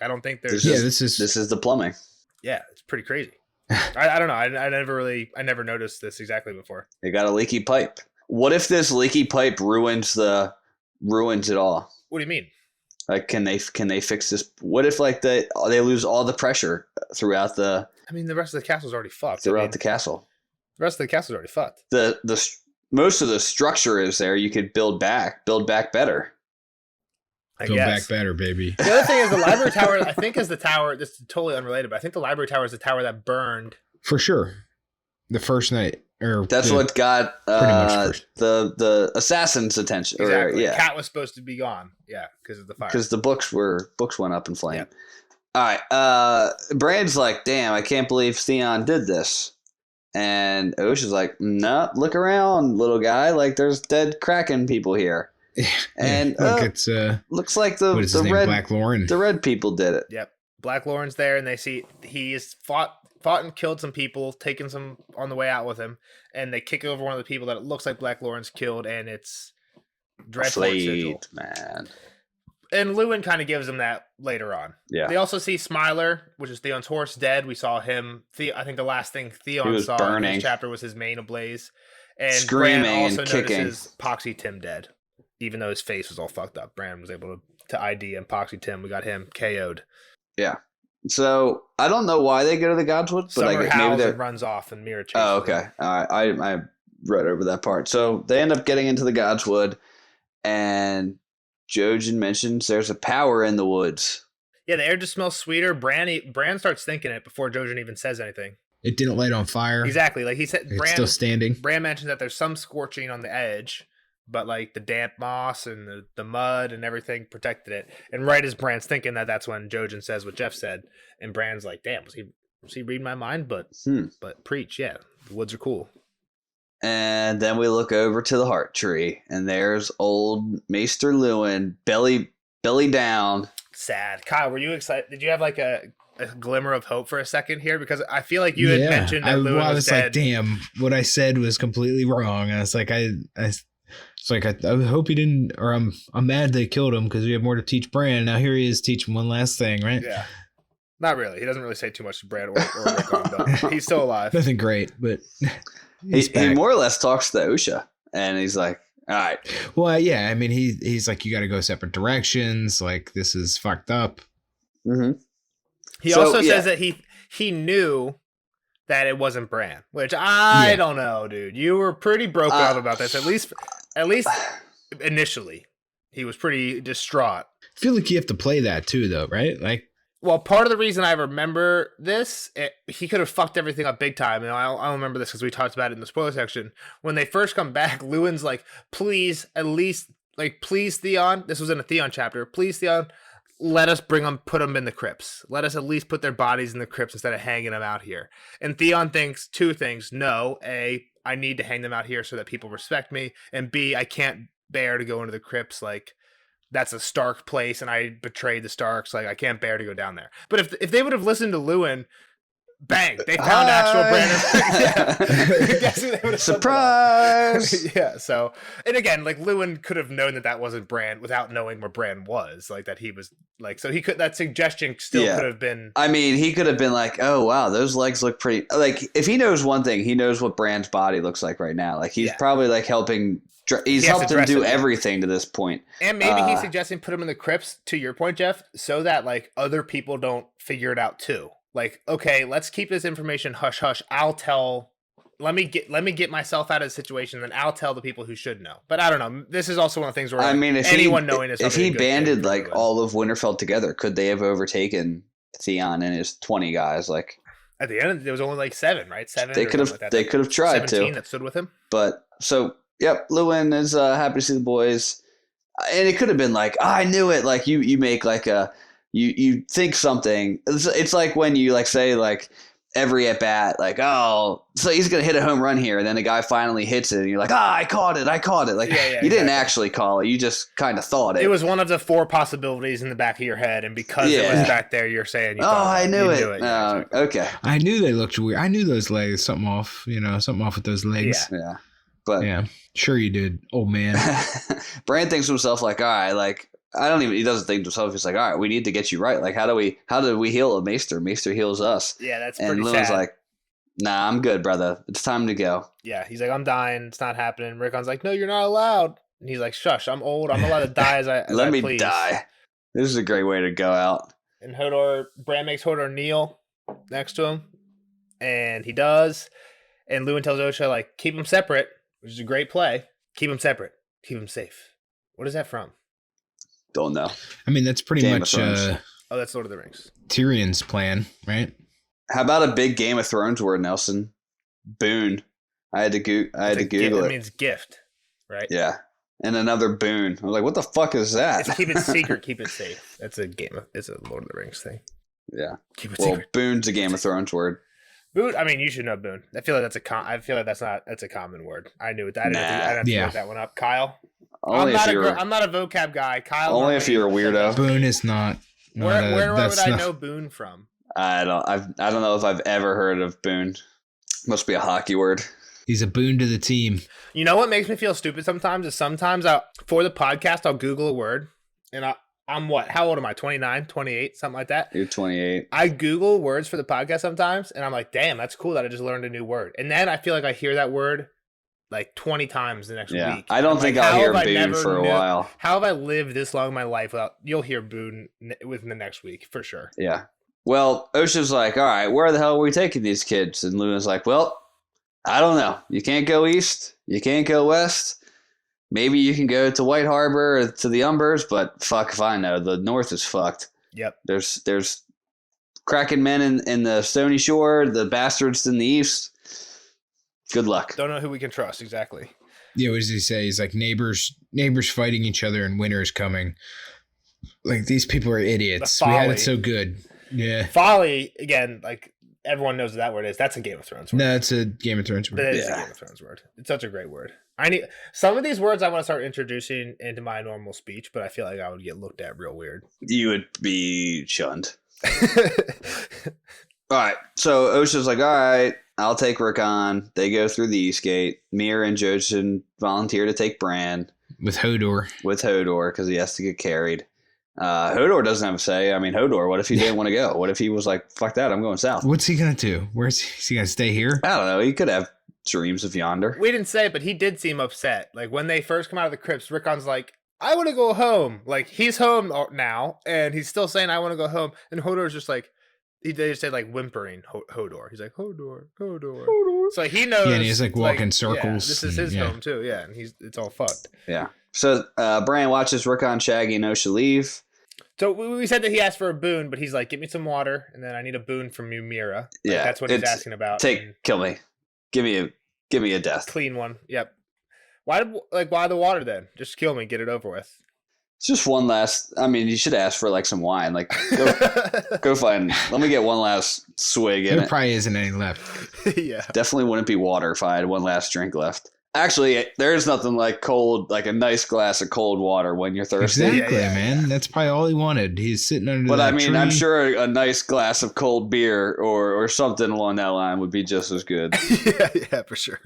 I don't think there's.
This
This is
the plumbing.
Yeah, it's pretty crazy. I don't know. I never noticed this exactly before.
They got a leaky pipe. What if this leaky pipe ruins it all?
What do you mean?
Like, can they fix this? What if like they lose all the pressure throughout the
I mean, the rest of the castle's already fucked.
the castle?
The rest of the castle's already fucked.
The most of the structure is there. You could build back better.
I
go
guess.
back better, baby.
The other thing is the library tower, I think, is the tower. This is totally unrelated, but I think the library tower is the tower that burned.
For sure. The first night.
That's what got the assassin's attention.
Exactly. Cat was supposed to be gone. Yeah, because of the fire.
Because the books went up in flame. Yep. All right. Bran's like, damn, I can't believe Theon did this. And Osha's like, no, look around, little guy. Like, there's dead Kraken people here. And
it's
looks like the red Black Lauren. The red people did it.
Yep. Black Lauren's there, and they see he's fought and killed some people, taken some on the way out with him, and they kick over one of the people that it looks like Black Lauren's killed, and it's
Dreadfort, man.
And Lewin kind of gives him that later on.
Yeah.
They also see Smiler, which is Theon's horse, dead. We saw him. I think the last thing Theon saw burning. In this chapter was his mane ablaze. And
screaming
Bran also
and kicking.
Notices Poxy Tim dead, even though his face was all fucked up. Bran was able to ID him. Poxy Tim, we got him KO'd.
Yeah. So I don't know why they go to the Godswood, but
Summer maybe that runs off and Mira chases.
Oh, okay. I read over that part. So they end up getting into the Godswood, and Jojen mentions there's a power in the woods.
Yeah, the air just smells sweeter. Bran starts thinking it before Jojen even says anything.
It didn't light on fire.
Exactly. Like he said,
it's still standing.
Bran mentioned that there's some scorching on the edge, but like the damp moss and the mud and everything protected it. And right as Bran's thinking that, that's when Jojen says what Jeff said. And Bran's like, damn, was he reading my mind? But preach, yeah, the woods are cool.
And then we look over to the heart tree, and there's old Maester Lewin, belly down.
Sad. Kyle, were you excited? Did you have like a glimmer of hope for a second here? Because I feel like you had mentioned that Lewin was dead.
Like, damn, what I said was completely wrong. I was like, it's like I hope he didn't, or I'm mad they killed him because we have more to teach Bran. Now here he is teaching one last thing, right?
Yeah. Not really. He doesn't really say too much to Bran or Rick on Dalton. He's still alive.
Nothing great, but
he more or less talks to Osha, and he's like, all right.
Well, yeah, I mean, he's like, you got to go separate directions. Like, this is fucked up.
Mm-hmm.
He also says that he knew that it wasn't Bran, which I don't know, dude. You were pretty broken up about this. At least initially, he was pretty distraught.
I feel like you have to play that too, though, right? Like,
well, part of the reason I remember this, he could have fucked everything up big time. And I remember this because we talked about it in the spoiler section. When they first come back, Lewin's like, please, at least, like, please, Theon. This was in a Theon chapter. Please, Theon, let us put them in the crypts. Let us at least put their bodies in the crypts instead of hanging them out here. And Theon thinks two things. No, A, I need to hang them out here so that people respect me. And B, I can't bear to go into the crypts. Like, that's a Stark place, and I betrayed the Starks. Like, I can't bear to go down there. But if they would have listened to Lewin, bang, they found actual Bran.
Surprise!
Yeah, so, and again, like, Lewin could have known that wasn't Bran without knowing where Bran was. Like, that he was, like, so he could, that suggestion still could have been.
I mean, he could have been like, oh, wow, those legs look pretty. Like, if he knows one thing, he knows what Bran's body looks like right now. Like, he's probably, like, helping. He's helped him do everything to this point.
And maybe he's suggesting put him in the crypts, to your point, Jeff, so that, like, other people don't figure it out too. Like, okay, let's keep this information hush hush. Let me get myself out of the situation, then I'll tell the people who should know. But I don't know. This is also one of the things where, I mean, if
he banded like all of Winterfell together, could they have overtaken Theon and his 20 guys? Like,
at the end, there was only like 7, right? 7.
They could have. Like they could have tried
17 that stood with him.
But so. Yep, Lewin is happy to see the boys, and it could have been like, I knew it. Like you make like you think something. It's like when you like say like every at bat, like, oh, so he's gonna hit a home run here, and then the guy finally hits it, and you're like, I caught it. Like you didn't actually call it, you just kind of thought it.
It was one of the 4 possibilities in the back of your head, and because it was back there, you're saying,
I knew it.
Yeah, exactly.
Okay.
I knew they looked weird. I knew those legs, something off with those legs.
Yeah. But
yeah, sure you did, old man.
Bran thinks to himself like, all right, like he doesn't think to himself. He's like, all right, we need to get you right. Like, how do we heal a Maester? Maester heals us.
Yeah, that's
pretty
sad. And
Lewin's like, nah, I'm good, brother. It's time to go.
Yeah, he's like, I'm dying. It's not happening. Rickon's like, no, you're not allowed. And he's like, shush, I'm old. I'm allowed to die as I
Let me
please.
die. This is a great way to go out.
And Bran makes Hodor kneel next to him, and he does. And Lewin tells Osha, like, keep them separate. Which is a great play. Keep them separate. Keep them safe. What is that from?
Don't know.
I mean, that's pretty much
that's Lord of the Rings.
Tyrion's plan, right?
How about a big Game of Thrones word, Nelson? Boon. I had to Google it.
It means gift, right?
Yeah. And another boon. I was like, what the fuck is that?
Keep it secret, keep it safe. It's a Lord of the Rings thing.
Yeah.
Keep it secret.
Boon's a Game of Thrones word.
Boon. I mean, you should know boon. I feel like that's a common word. I knew it. I didn't have to look that one up. Kyle. I'm not a vocab guy. Kyle.
Only if you're a weirdo.
Boon is not.
Where would I know boon from?
I don't know if I've ever heard of boon. Must be a hockey word.
He's a boon to the team.
You know what makes me feel stupid sometimes is for the podcast I'll Google a word and I'm what? How old am I? 29, 28, something like that?
You're 28.
I Google words for the podcast sometimes and I'm like, damn, that's cool that I just learned a new word. And then I feel like I hear that word like 20 times the next week.
I don't think I'll hear boon for a while.
How have I lived this long in my life without? You'll hear boon within the next week for sure.
Yeah. Well, Osha's like, all right, where the hell are we taking these kids? And Luna's like, well, I don't know. You can't go east. You can't go west. Maybe you can go to White Harbor or to the Umbers, but fuck if I know. The north is fucked.
Yep.
There's cracking men in the Stony Shore, the bastards in the east. Good luck.
Don't know who we can trust, exactly.
Yeah, what does he say? He's like, neighbors fighting each other and winter is coming. Like, these people are idiots. We had it so good. Yeah.
Folly, again, like, everyone knows what that word is. That's a Game of Thrones word.
No, it's a Game of Thrones word.
That is a Game of Thrones word. It's such a great word. I need some of these words I want to start introducing into my normal speech, but I feel like I would get looked at real weird.
You would be shunned. All right. So Osha's like, all right, I'll take Rick on. They go through the East Gate. Mir and Jojin volunteer to take Bran.
With Hodor,
because he has to get carried. Hodor doesn't have a say. I mean, Hodor, what if he didn't want to go? What if he was like, fuck that, I'm going south?
What's he going to do? Is he going to stay here?
I don't know. He could have dreams of yonder.
We didn't say it, but he did seem upset. Like, when they first come out of the crypts, Rickon's like, I want to go home. Like, he's home now, and he's still saying, I want to go home. And Hodor's just like, they just said, like, whimpering Hodor. He's like, Hodor. So he knows.
Yeah, and he's like walking circles.
Yeah, this is his home too. Yeah, and it's all fucked.
Yeah. So Bran watches Rickon, Shaggy, and Osha leave.
So we said that he asked for a boon, but he's like, "Get me some water, and then I need a boon from you, Mira." Like, that's what he's asking about.
Kill me, give me a death,
clean one. Yep. Why the water then? Just kill me, get it over with.
It's just one last. I mean, you should ask for like some wine. Like, go find. Let me get one last swig in it.
There probably isn't any left.
Yeah.
Definitely wouldn't be water if I had one last drink left. Actually, there's nothing like cold, like a nice glass of cold water when you're thirsty.
Exactly, man. That's probably all he wanted. He's sitting under that tree.
I'm sure a nice glass of cold beer or something along that line would be just as good.
yeah, for sure.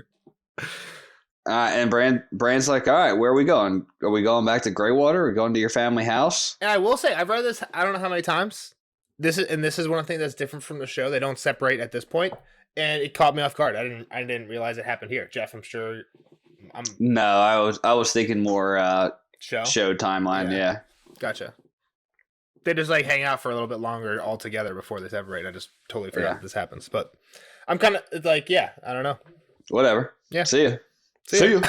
And Bran's like, all right, where are we going? Are we going back to Greywater? Are we going to your family house?
And I will say, I've read this, I don't know how many times. This is one thing that's different from the show. They don't separate at this point. And it caught me off guard. I didn't realize it happened here. Jeff, I'm sure.
No, I was thinking more show timeline. Yeah.
Gotcha. They just like hang out for a little bit longer all together before they separate. I just totally forgot that this happens. But I'm kind of like, I don't know.
Whatever.
Yeah.
See ya. See you.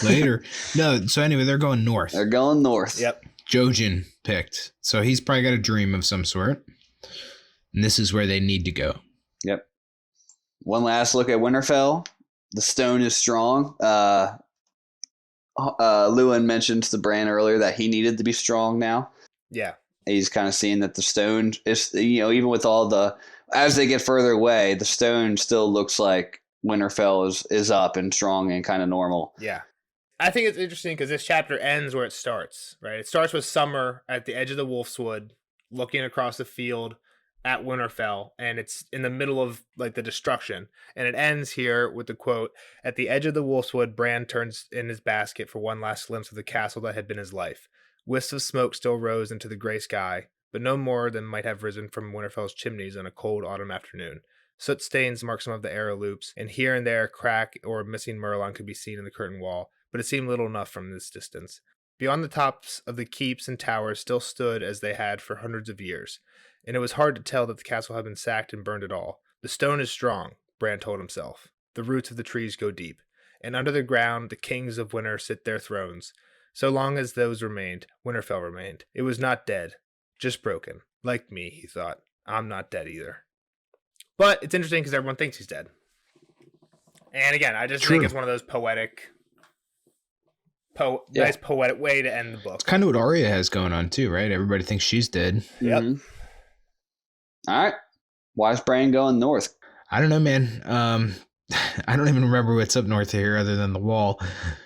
Later. No, so anyway, they're going north.
They're going north.
Yep.
Jojin picked. So he's probably got a dream of some sort. And this is where they need to go.
Yep. One last look at Winterfell. The stone is strong. Lewin mentioned to Bran earlier that he needed to be strong now.
Yeah.
He's kind of seeing that the stone is, even with as they get further away, the stone still looks like Winterfell is up and strong and kind of normal.
Yeah. I think it's interesting because this chapter ends where it starts, right? It starts with Summer at the edge of the Wolf's Wood, looking across the field at Winterfell, and it's in the middle of like the destruction. And it ends here with the quote, "At the edge of the Wolf's Wood, Bran turns in his basket for one last glimpse of the castle that had been his life. Wisps of smoke still rose into the gray sky, but no more than might have risen from Winterfell's chimneys on a cold autumn afternoon. Soot stains marked some of the arrow loops, and here and there a crack or a missing merlon could be seen in the curtain wall, but it seemed little enough from this distance. Beyond the tops of the keeps and towers still stood as they had for hundreds of years, and it was hard to tell that the castle had been sacked and burned at all. The stone is strong, Bran told himself. The roots of the trees go deep, and under the ground the kings of winter sit their thrones. So long as those remained, Winterfell remained. It was not dead, just broken. Like me, he thought. I'm not dead either." But it's interesting because everyone thinks he's dead. And again, I just think it's one of those poetic, nice poetic way to end the book.
It's kind of what Arya has going on too, right? Everybody thinks she's dead.
Yep.
Mm-hmm. All right. Why is Bran going north?
I don't know, man. I don't even remember what's up north of here other than the wall.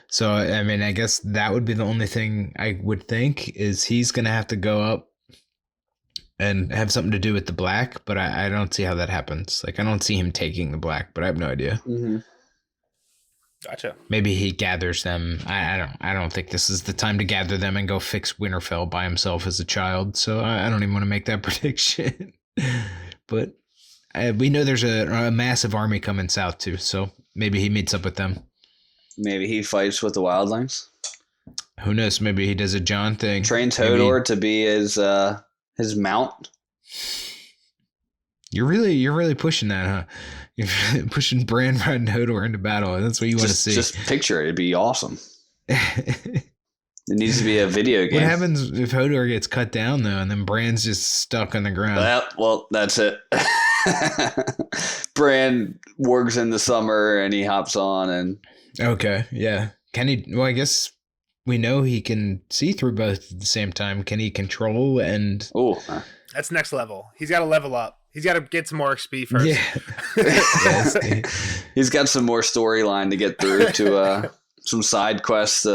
So, I mean, I guess that would be the only thing I would think is he's going to have to go up and have something to do with the black, but I don't see how that happens. Like, I don't see him taking the black, but I have no idea.
Mm-hmm.
Gotcha.
Maybe he gathers them. I don't think this is the time to gather them and go fix Winterfell by himself as a child. So I don't even want to make that prediction. But we know there's a massive army coming south too. So maybe he meets up with them.
Maybe he fights with the wildlings.
Who knows? Maybe he does a Jon thing.
Trains Hodor to be his mount.
You're really pushing that, huh? You're pushing Bran riding Hodor into battle. That's what you want to see.
Just picture it. It'd be awesome. It needs to be a video game.
What happens if Hodor gets cut down, though, and then Bran's just stuck on the ground?
Well, that's it. Bran works in the summer, and he hops on. And
okay, yeah. Can he? Well, I guess we know he can see through both at the same time. Can he control and...
Oh,
that's next level. He's got to level up. He's got to get some more XP first.
Yeah.
He's got some more storyline to get through to some side quests.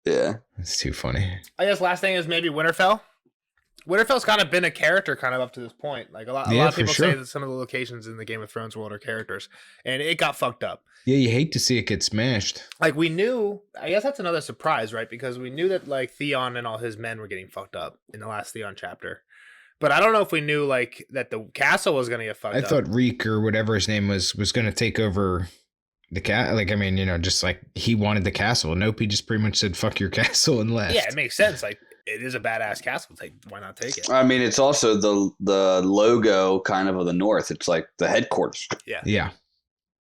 Yeah.
It's too funny.
I guess last thing is maybe Winterfell. Winterfell's kind of been a character kind of up to this point. Like a lot of people say that some of the locations in the Game of Thrones world are characters, and it got fucked up.
Yeah, you hate to see it get smashed.
Like we knew, I guess that's another surprise, right? Because we knew that like Theon and all his men were getting fucked up in the last Theon chapter. But I don't know if we knew like that the castle was going to get fucked up.
I thought Reek or whatever his name was going to take over the cat. Like, I mean, just like he wanted the castle. Nope, he just pretty much said "fuck your castle" and left.
Yeah, it makes sense. Like it is a badass castle. Why not take it?
I mean, it's also the logo kind of the North. It's like the headquarters.
Yeah.
Yeah.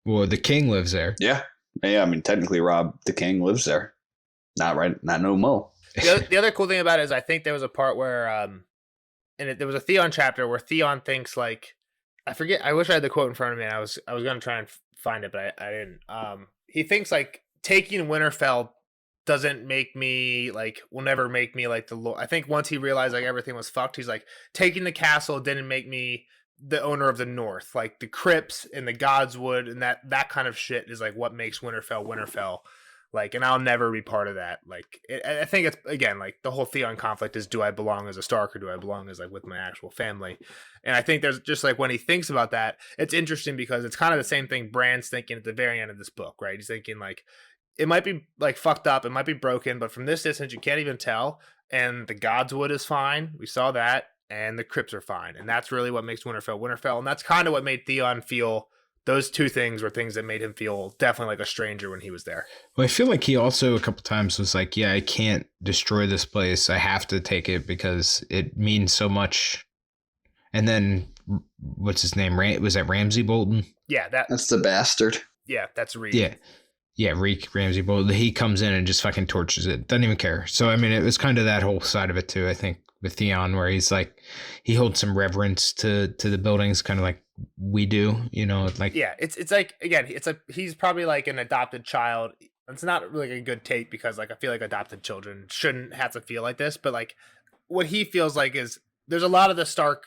Well, the king lives there.
Yeah. I mean, technically, Rob the King lives there. Not no mo.
The other cool thing about it is I think there was a part where there was a Theon chapter where Theon thinks like, I forget, I wish I had the quote in front of me. And I was going to try and find it, but I didn't. He thinks like taking Winterfell doesn't make me like, will never make me like I think once he realized like everything was fucked, he's like, taking the castle didn't make me the owner of the North. Like the crypts and the Godswood and that kind of shit is like what makes Winterfell. Like, and I'll never be part of that. Like, I think it's, again, like, the whole Theon conflict is, do I belong as a Stark or do I belong as, like, with my actual family? And I think there's just, like, when he thinks about that, it's interesting because it's kind of the same thing Bran's thinking at the very end of this book, right? He's thinking, like, it might be, like, fucked up, it might be broken, but from this distance, you can't even tell. And the Godswood is fine. We saw that. And the crypts are fine. And that's really what makes Winterfell. And that's kind of what made Theon feel... Those two things were things that made him feel definitely like a stranger when he was there.
Well, I feel like he also a couple times was like, yeah, I can't destroy this place. I have to take it because it means so much. And then what's his name? Was that Ramsay Bolton?
Yeah,
that's the bastard.
Yeah, that's Reek.
Yeah, Reek, Ramsay Bolton. He comes in and just fucking torches it. Doesn't even care. So, I mean, it was kind of that whole side of it too, I think, with Theon, where he's like, he holds some reverence to the buildings, kind of like we do, like.
Yeah, it's like, again, he's probably like an adopted child. It's not really a good take because like I feel like adopted children shouldn't have to feel like this, but like what he feels like is there's a lot of the Stark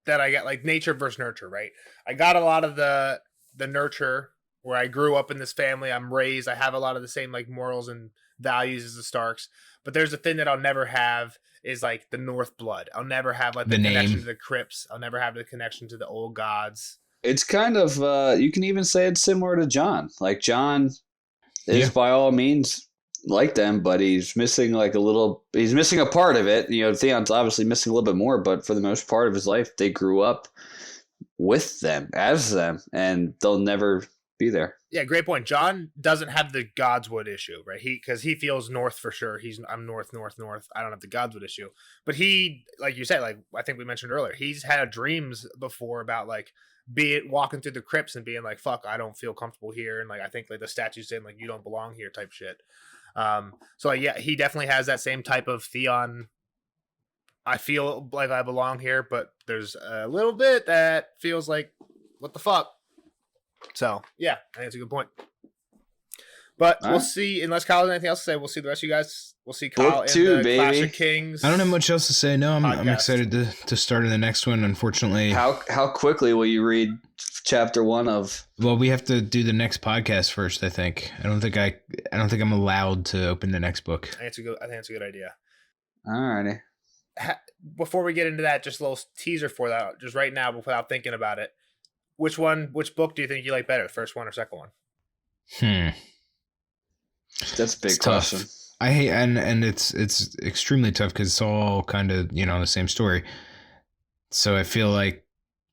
that I get, like nature versus nurture, right? I got a lot of the nurture where I grew up in this family, I'm raised, I have a lot of the same like morals and values as the Starks, but there's a thing that I'll never have is like the North blood. I'll never have like the connection to the crypts. I'll never have the connection to the old gods. It's
kind of you can even say it's similar to Jon. Like Jon is by all means like them, but he's missing he's missing a part of it. Theon's obviously missing a little bit more, but for the most part of his life, they grew up with them, as them, and they'll never be there.
Yeah, great point. Jon doesn't have the Godswood issue, right? Because he feels North for sure. I'm North. I don't have the Godswood issue, but he, like you said, like I think we mentioned earlier, he's had dreams before about like walking through the crypts and being like, "Fuck, I don't feel comfortable here," and like I think like the statues saying like, "You don't belong here," type shit. So like, yeah, he definitely has that same type of Theon. I feel like I belong here, but there's a little bit that feels like, what the fuck? So yeah, I think that's a good point. But
All
we'll
right.
see. Unless Kyle has anything else to say, we'll see the rest of you guys. We'll see Kyle
Book
in
2,
the
baby.
Clash of Kings.
I don't have much else to say. No, I'm
podcast.
excited to start in the next one. Unfortunately,
How quickly will you read chapter 1 of?
well, we have to do the next podcast first. I think. I don't think I'm allowed to open the next book.
I think it's a good idea.
Alrighty.
Before we get into that, just a little teaser for that, just right now, without thinking about it. Which book do you think you like better, the first one or second one?
That's a big question.
Tough. I hate and it's extremely tough because it's all kind of the same story. So I feel like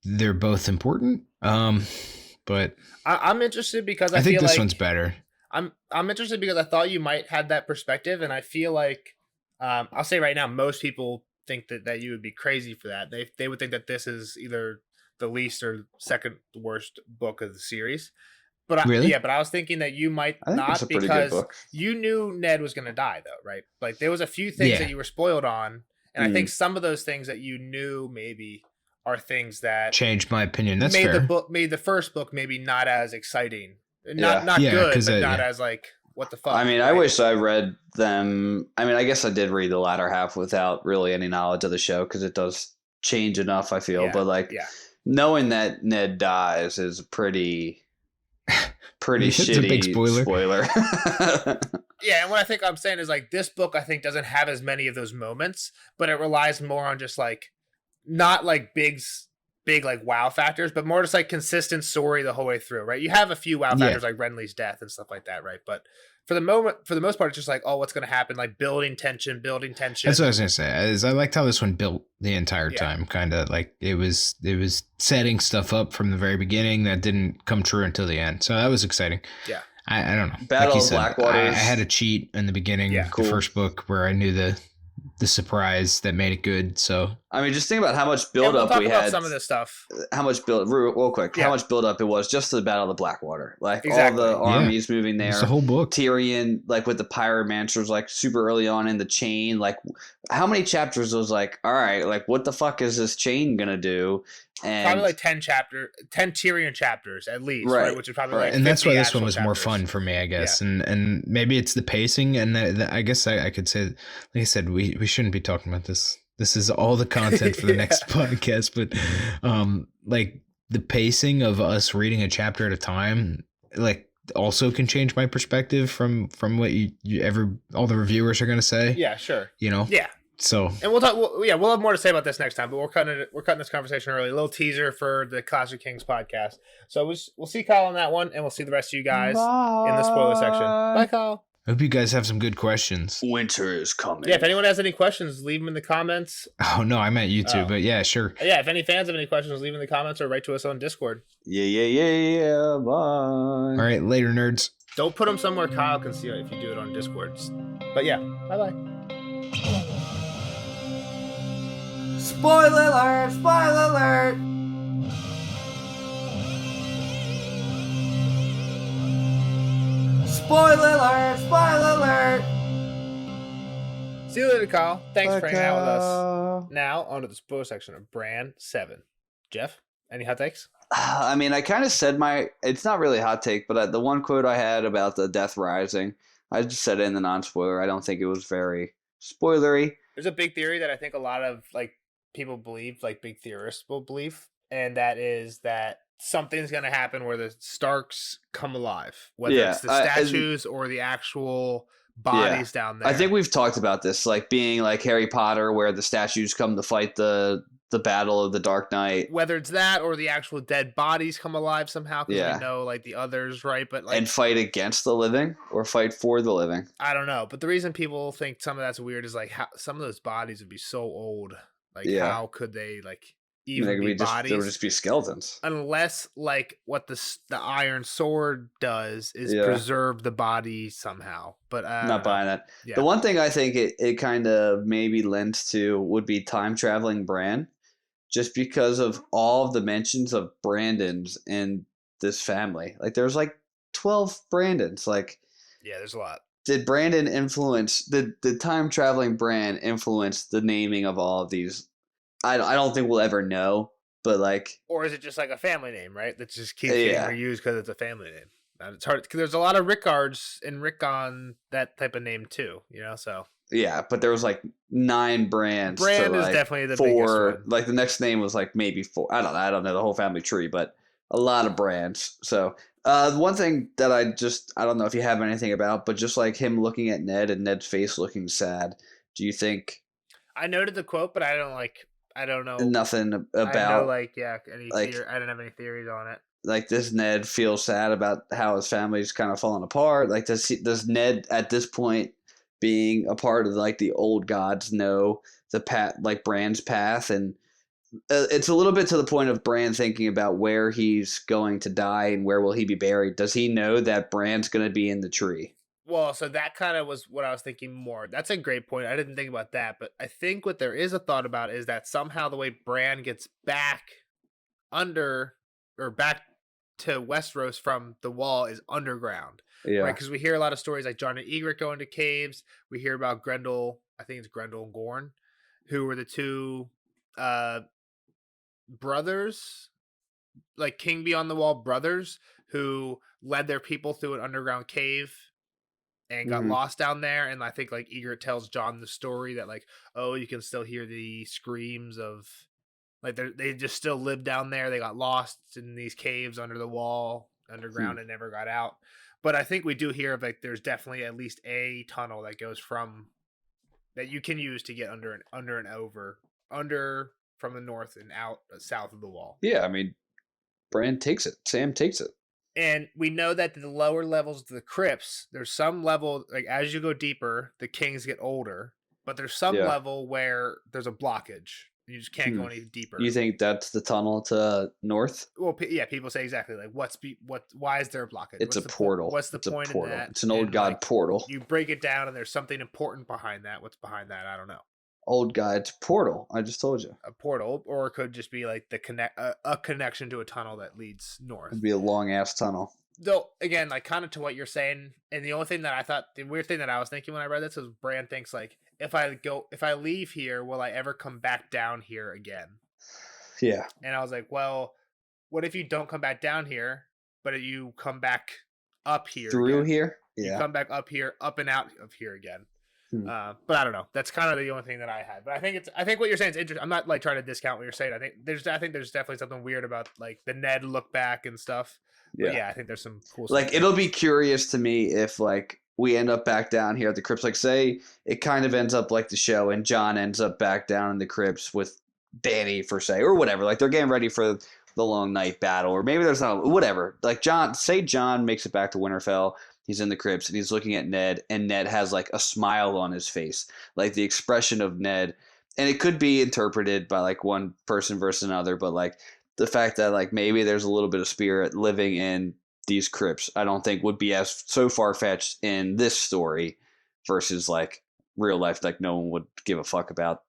they're both important. But
I'm interested because I
think
feel
this
like
one's better.
I'm interested because I thought you might have that perspective, and I feel like I'll say right now, most people think that you would be crazy for that. They would think that this is either the least or second worst book of the series. But
really?
But I was thinking that you might
I think
not
it's a pretty good
because
book.
you knew Ned was going to die, though, right? Like there was a few things that you were spoiled on, and I think some of those things that you knew maybe are things that
changed my opinion. That's
made
fair.
made the first book maybe not as exciting, not
Yeah,
good, but not as like what the fuck.
I mean, I wish I read them. I mean, I guess I did read the latter half without really any knowledge of the show because it does change enough, I feel. But like knowing that Ned dies is a pretty
it's
shitty
a big spoiler.
Yeah, and what I think I'm saying is like this book I think doesn't have as many of those moments, but it relies more on just like not like big like wow factors, but more just like consistent story the whole way through, right? You have a few wow factors like Renly's death and stuff like that, right? But for the most part, it's just like, oh, what's going to happen? Like building tension.
That's what I was going to say. Is I liked how this one built the entire time. Kind of like it was setting stuff up from the very beginning that didn't come true until the end. So that was exciting.
Yeah.
I don't know.
Battle
like
of Blackwater.
I had a cheat in the beginning, the first book, where I knew the surprise that made it good. So
I mean, just think about how much build up we had.
Some of this stuff.
How much real quick. How much build up it was just to the Battle of the Blackwater. Like all the armies moving there.
It's the whole book.
Tyrion, like with the pyromancers, like super early on in the chain. Like how many chapters was like, all right, like what the fuck is this chain gonna do? And
probably like 10 Tyrion chapters at least, right? Which is probably like
and that's why this one was
chapters.
more fun for me, I guess. And maybe it's the pacing, and I guess I could say, like I said, we shouldn't be talking about this. This is all the content for the next podcast, but like the pacing of us reading a chapter at a time, like also can change my perspective from what all the reviewers are going to say.
Yeah, sure.
Yeah. So,
and we'll talk. We'll have more to say about this next time. But we're cutting this conversation early. A little teaser for the Clash of Kings podcast. So we'll see Kyle on that one, and we'll see the rest of you guys in the spoiler section. Bye, Kyle.
I hope you guys have some good questions.
Winter is coming.
Yeah, if anyone has any questions, leave them in the comments.
Oh no, I meant YouTube, but yeah, sure.
Yeah, if any fans have any questions, leave them in the comments or write to us on Discord.
Yeah. Bye.
All right, later, nerds.
Don't put them somewhere Kyle can see it if you do it on Discord. But yeah, bye.
Spoiler alert! Spoiler alert! Spoiler alert! Spoiler alert!
See you later, Kyle. Thanks for hanging out with us. Now, on to the spoiler section of Bran 7. Jeff, any hot takes?
I mean, I kind of said it's not really a hot take, but the one quote I had about the Death Rising, I just said it in the non-spoiler. I don't think it was very spoilery.
There's a big theory that I think a lot of like people believe, like big theorists will believe, and that is that something's going to happen where the Starks come alive, whether it's the statues or the actual bodies down there.
I think we've talked about this, like being like Harry Potter, where the statues come to fight the battle of the Dark Knight.
Whether it's that or the actual dead bodies come alive somehow, because we know like the others, right? But like,
and fight against the living or fight for the living.
I don't know, but the reason people think some of that's weird is like how some of those bodies would be so old. Like how could they like even be bodies?
There would just be skeletons.
Unless like what the Iron Sword does is preserve the body somehow. But
not buying that. Yeah. The one thing I think it kind of maybe lends to would be time traveling Bran, just because of all of the mentions of Brandons in this family. Like there's like 12 Brandons. Like
there's a lot.
Did Brandon influence the time traveling Bran influence the naming of all of these? I don't think we'll ever know, but like,
or is it just like a family name, right? That just keeps
yeah.
getting reused because it's a family name. It's hard because there's a lot of Rickards and Rickon, that type of name too, you know. So
yeah, but there was like 9 brands to
Bran is
like
definitely the
4.
biggest one.
Like the next name was like maybe 4. I don't know the whole family tree, but a lot of brands. So one thing that I don't know if you have anything about, but just like him looking at Ned and Ned's face looking sad. Do you think
I noted the quote, but I don't know.
nothing
I have no
about
any
like
theory. I didn't have any theories on it.
like does Ned feel sad about how his family's kind of falling apart? Like does Ned at this point, being a part of like the old gods, know the path, like Bran's path? And it's a little bit to the point of Bran thinking about where he's going to die and where will he be buried. Does he know that Bran's going to be in the tree?
Well, so that kind of was what I was thinking more. That's a great point. I didn't think about that, but I think what there is a thought about is that somehow the way Bran gets back under or back to Westeros from the wall is underground,
Yeah.
right? Because we hear a lot of stories like Jon and Ygritte go into caves. We hear about Grendel. I think it's Grendel and Gorn, who were the two brothers, like King Beyond the Wall brothers, who led their people through an underground cave and got lost down there. And I think like Ygritte tells Jon the story that like, oh, you can still hear the screams of like they just still live down there. They got lost in these caves under the wall, underground, and never got out. But I think we do hear of like there's definitely at least a tunnel that goes from that you can use to get under from the north and out south of the wall.
Yeah, I mean, Bran takes it. Sam takes it.
And we know that the lower levels of the crypts, there's some level, like as you go deeper, the kings get older, but there's some level where there's a blockage. You just can't go any deeper.
You think that's the tunnel to north?
Well, yeah, people say exactly like why is there a blockage?
It's a portal.
What's the point in that?
It's an old god portal.
You break it down and there's something important behind that. What's behind that? I don't know.
Old god's portal. I just told you.
A portal, or it could just be like a connection to a tunnel that leads north.
It'd be a long ass tunnel.
Though again, like kind of to what you're saying, and the only thing that I thought, the weird thing that I was thinking when I read this was Bran thinks like, if I leave here, will I ever come back down here again?
Yeah.
And I was like, well, what if you don't come back down here, but you come back up here
through
again?
Here? Yeah.
You come back up here, up and out of here again. But I don't know. That's kind of the only thing that I had. But I think what you're saying is interesting. I'm not like trying to discount what you're saying. I think there's definitely something weird about like the Ned look back and stuff. But yeah, I think there's some cool stuff.
Like it'll be curious to me if like we end up back down here at the crypts. Like say it kind of ends up like the show and Jon ends up back down in the crypts with Dany for say or whatever. Like they're getting ready for the long night battle, or maybe there's not whatever. Like Jon makes it back to Winterfell. He's in the crypts and he's looking at Ned, and Ned has like a smile on his face, like the expression of Ned. And it could be interpreted by like one person versus another, but like the fact that like maybe there's a little bit of spirit living in these crypts, I don't think would be as so far fetched in this story versus like real life. Like no one would give a fuck about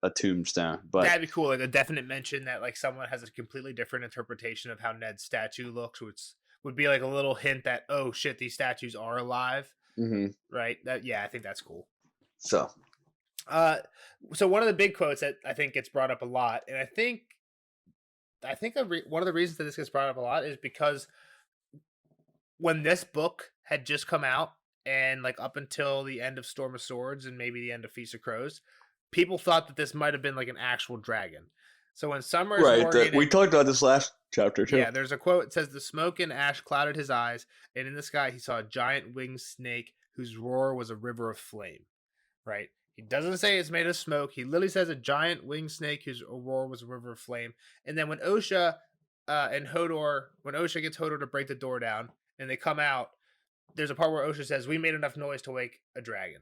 a tombstone, but
that'd be cool. Like a definite mention that like someone has a completely different interpretation of how Ned's statue looks, which would be like a little hint that, oh shit, these statues are alive. Right. I think that's cool.
So
one of the big quotes that I think gets brought up a lot, and I think one of the reasons that this gets brought up a lot is because when this book had just come out and like up until the end of Storm of Swords and maybe the end of Feast of Crows, people thought that this might have been like an actual dragon. So when Summer is
we talked about this last chapter too.
Yeah, there's a quote. It says, "The smoke and ash clouded his eyes, and in the sky he saw a giant winged snake whose roar was a river of flame." Right? He doesn't say it's made of smoke. He literally says a giant winged snake whose roar was a river of flame. And then when Osha and Hodor, when Osha gets Hodor to break the door down, and they come out, there's a part where Osha says, "We made enough noise to wake a dragon."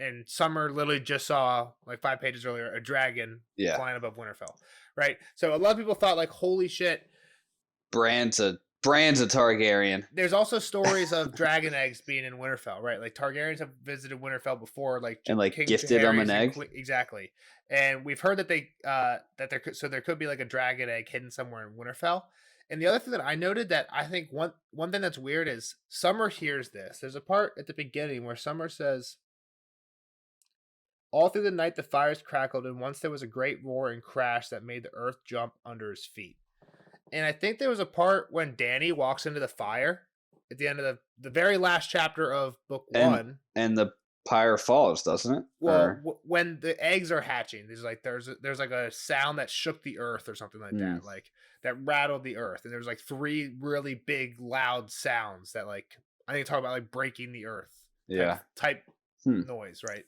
And Summer literally just saw, like 5 pages earlier, a dragon flying above Winterfell. Right? So a lot of people thought, like, holy shit.
Bran's a Targaryen.
There's also stories of dragon eggs being in Winterfell, right? Like, Targaryens have visited Winterfell before, like,
and like
King
gifted them an egg.
Exactly. And we've heard that there could be like a dragon egg hidden somewhere in Winterfell. And the other thing that I noted that I think one thing that's weird is Summer hears this. There's a part at the beginning where Summer says, All through the night the fires crackled, and once there was a great roar and crash that made the earth jump under his feet. And I think there was a part when Dany walks into the fire at the end of the very last chapter of book 1.
And the pyre falls, doesn't it?
Well, when the eggs are hatching, there's like a sound that shook the earth or something like that, like that rattled the earth, and there's like 3 really big loud sounds that like I think talk about like breaking the earth. Type noise, right?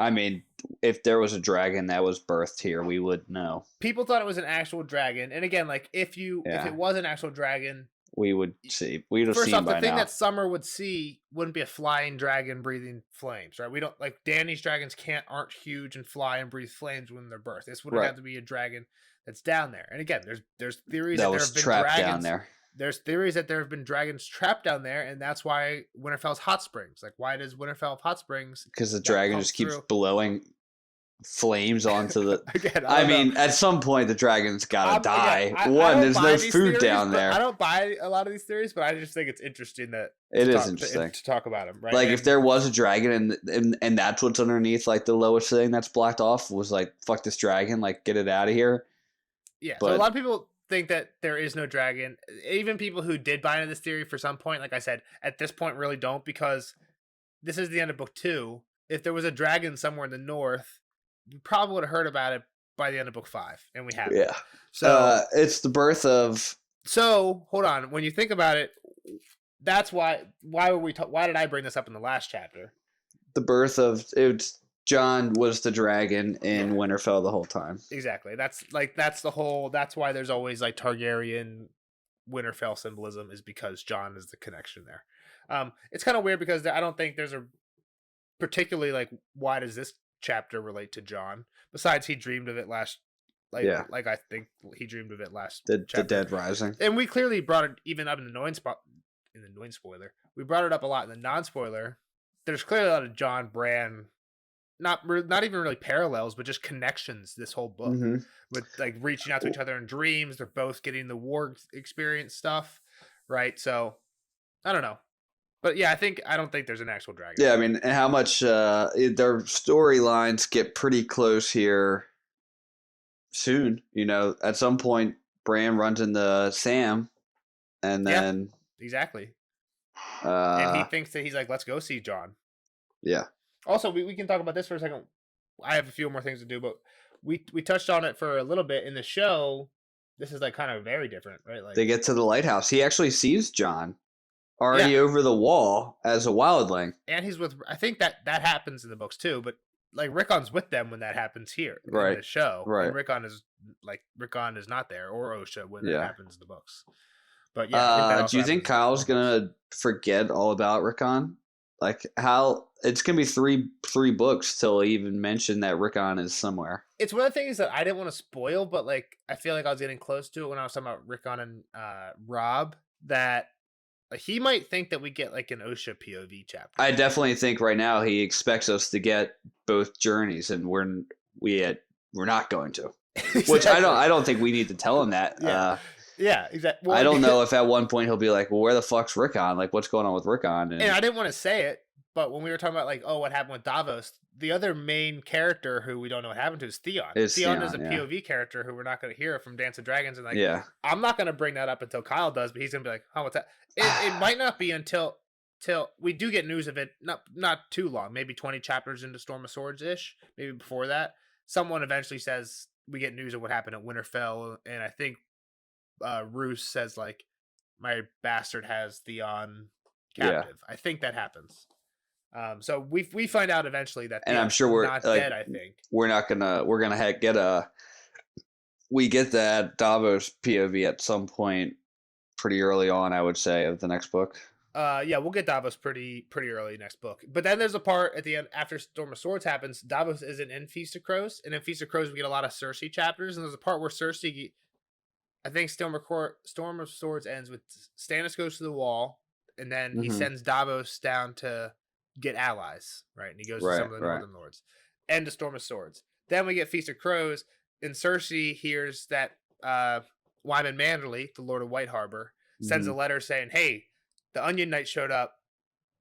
I mean, if there was a dragon that was birthed here, we would know.
People thought it was an actual dragon, and again, like if it was an actual dragon,
we would see. We'd have
first
seen
off,
by
the thing
now.
that Summer would see wouldn't be a flying dragon breathing flames, right? We don't like Dany's dragons aren't huge and fly and breathe flames when they're birthed. This would have to be a dragon that's down there. And again, there's theories that there have been
trapped
dragons
down there.
There's theories that there have been dragons trapped down there, and that's why Winterfell's hot springs. Like, why does Winterfell have hot springs?
Because the dragon just keeps blowing flames onto the.
Again,
I mean, at some point the dragon's gotta die.
Again,
there's no food down there.
I don't buy a lot of these theories, but I just think it's interesting that
interesting
to talk about them. Right?
Like, if there was a dragon and that's what's underneath, like the lowest thing that's blocked off was like, fuck this dragon, like get it out of here.
Yeah, so a lot of people think that there is no dragon. Even people who did buy into this theory for some point, like I said, at this point really don't, because this is the end of book 2. If there was a dragon somewhere in the north, we probably would have heard about it by the end of book 5, and we haven't.
Yeah.
So
it's the birth of.
So hold on, when you think about it, that's why did I bring this up in the last chapter?
The birth of Jon was the dragon in Winterfell the whole time.
Exactly. That's why there's always like Targaryen Winterfell symbolism, is because Jon is the connection there. It's kind of weird because I don't think there's a particularly like, why does this chapter relate to Jon? Besides, he dreamed of it last. Like I think he dreamed of it last.
The Dead Rising,
and we clearly brought it even up in the non spoiler. We brought it up a lot in the non spoiler. There's clearly a lot of Jon Bran. Not even really parallels, but just connections this whole book, with like reaching out to each other in dreams. They're both getting the war experience stuff, right? So I don't know, but yeah, I don't think there's an actual dragon.
Yeah, I mean, and how much their storylines get pretty close here soon. You know, at some point Bran runs into Sam, and then
exactly, and he thinks that he's like, let's go see Jon.
Yeah.
Also, we can talk about this for a second. I have a few more things to do, but we touched on it for a little bit in the show. This is like kind of very different, right? Like,
they get to the lighthouse. He actually sees Jon already over the wall as a wildling,
and he's with. I think that happens in the books too, but like Rickon's with them when that happens here in the show.
Right.
And Rickon is not there, or Osha when that happens in the books. But yeah,
do you think Kyle's gonna forget all about Rickon? Like, how it's gonna be three books till he even mentioned that Rickon is somewhere.
It's one of the things that I didn't want to spoil, but like I feel like I was getting close to it when I was talking about Rickon and Rob, that he might think that we get like an Osha POV chapter.
I definitely think right now he expects us to get both journeys, and we're not going to. Exactly. Which I don't think we need to tell him that.
Yeah, exactly. Well,
I don't know if at one point he'll be like, well, where the fuck's Rickon? Like, what's going on with Rickon?
And I didn't want to say it, but when we were talking about like, oh, what happened with Davos, the other main character who we don't know what happened to is Theon. Theon is a POV character who we're not going to hear from Dance of Dragons. And like, I'm not going to bring that up until Kyle does, but he's going to be like, oh, what's that? It might not be until we do get news of it, not too long, maybe 20 chapters into Storm of Swords-ish, maybe before that. Someone eventually says we get news of what happened at Winterfell, and I think Roose says like, my bastard has Theon captive. I think that happens. So we find out eventually that,
and I'm sure we're
not dead. I think
we're gonna get that Davos POV at some point pretty early on, I would say, of the next book.
We'll get Davos pretty early next book. But then there's a part at the end after Storm of Swords happens. Davos isn't in Feast of Crows, and in Feast of Crows we get a lot of Cersei chapters, and there's a part where Cersei, I think Storm of Swords ends with Stannis goes to the wall, and then he sends Davos down to get allies, right? And he goes to some of the Northern Lords. End of Storm of Swords. Then we get Feast of Crows, and Cersei hears that Wyman Manderley, the Lord of White Harbor, sends a letter saying, hey, the Onion Knight showed up.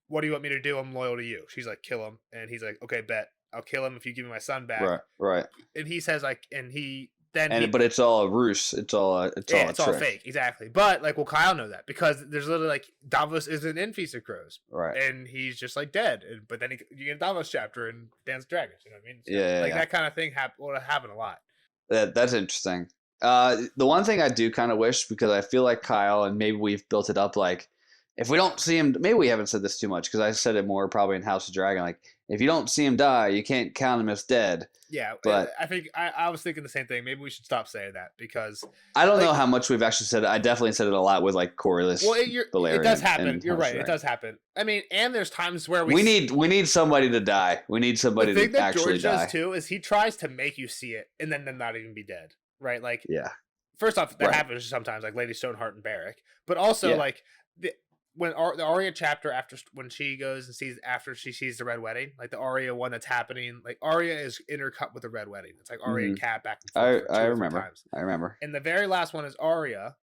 What do you want me to do? I'm loyal to you. She's like, kill him. And he's like, okay, bet. I'll kill him if you give me my son back.
Right.
And he says like, but
it's all a ruse. It's all
fake, exactly. But like, will Kyle know that? Because there's literally like Davos isn't in Feast of Crows,
right?
And he's just like dead. But then you get a Davos chapter in Dance of Dragons. You know what I mean? So, that kind of thing will happen a lot.
That's interesting. The one thing I do kind of wish, because I feel like Kyle, and maybe we've built it up like, if we don't see him, maybe we haven't said this too much because I said it more probably in House of Dragon. Like, if you don't see him die, you can't count him as dead.
Yeah, but I think I was thinking the same thing. Maybe we should stop saying that because
I don't know how much we've actually said it. I definitely said it a lot with like Corlys.
Well, it does happen. You're right. It does happen. I mean, and there's times where we need
somebody to die. We need somebody to actually die. The thing that George does
too is he tries to make you see it and then them not even be dead. Right? Like,
yeah.
First off, that happens sometimes, like Lady Stoneheart and Barrack, but also like when the Arya chapter when she goes and sees the Red Wedding, like the Arya one that's happening, like Arya is intercut with the Red Wedding. It's like Arya and Cat back and forth.
I remember.
And the very last one is Arya,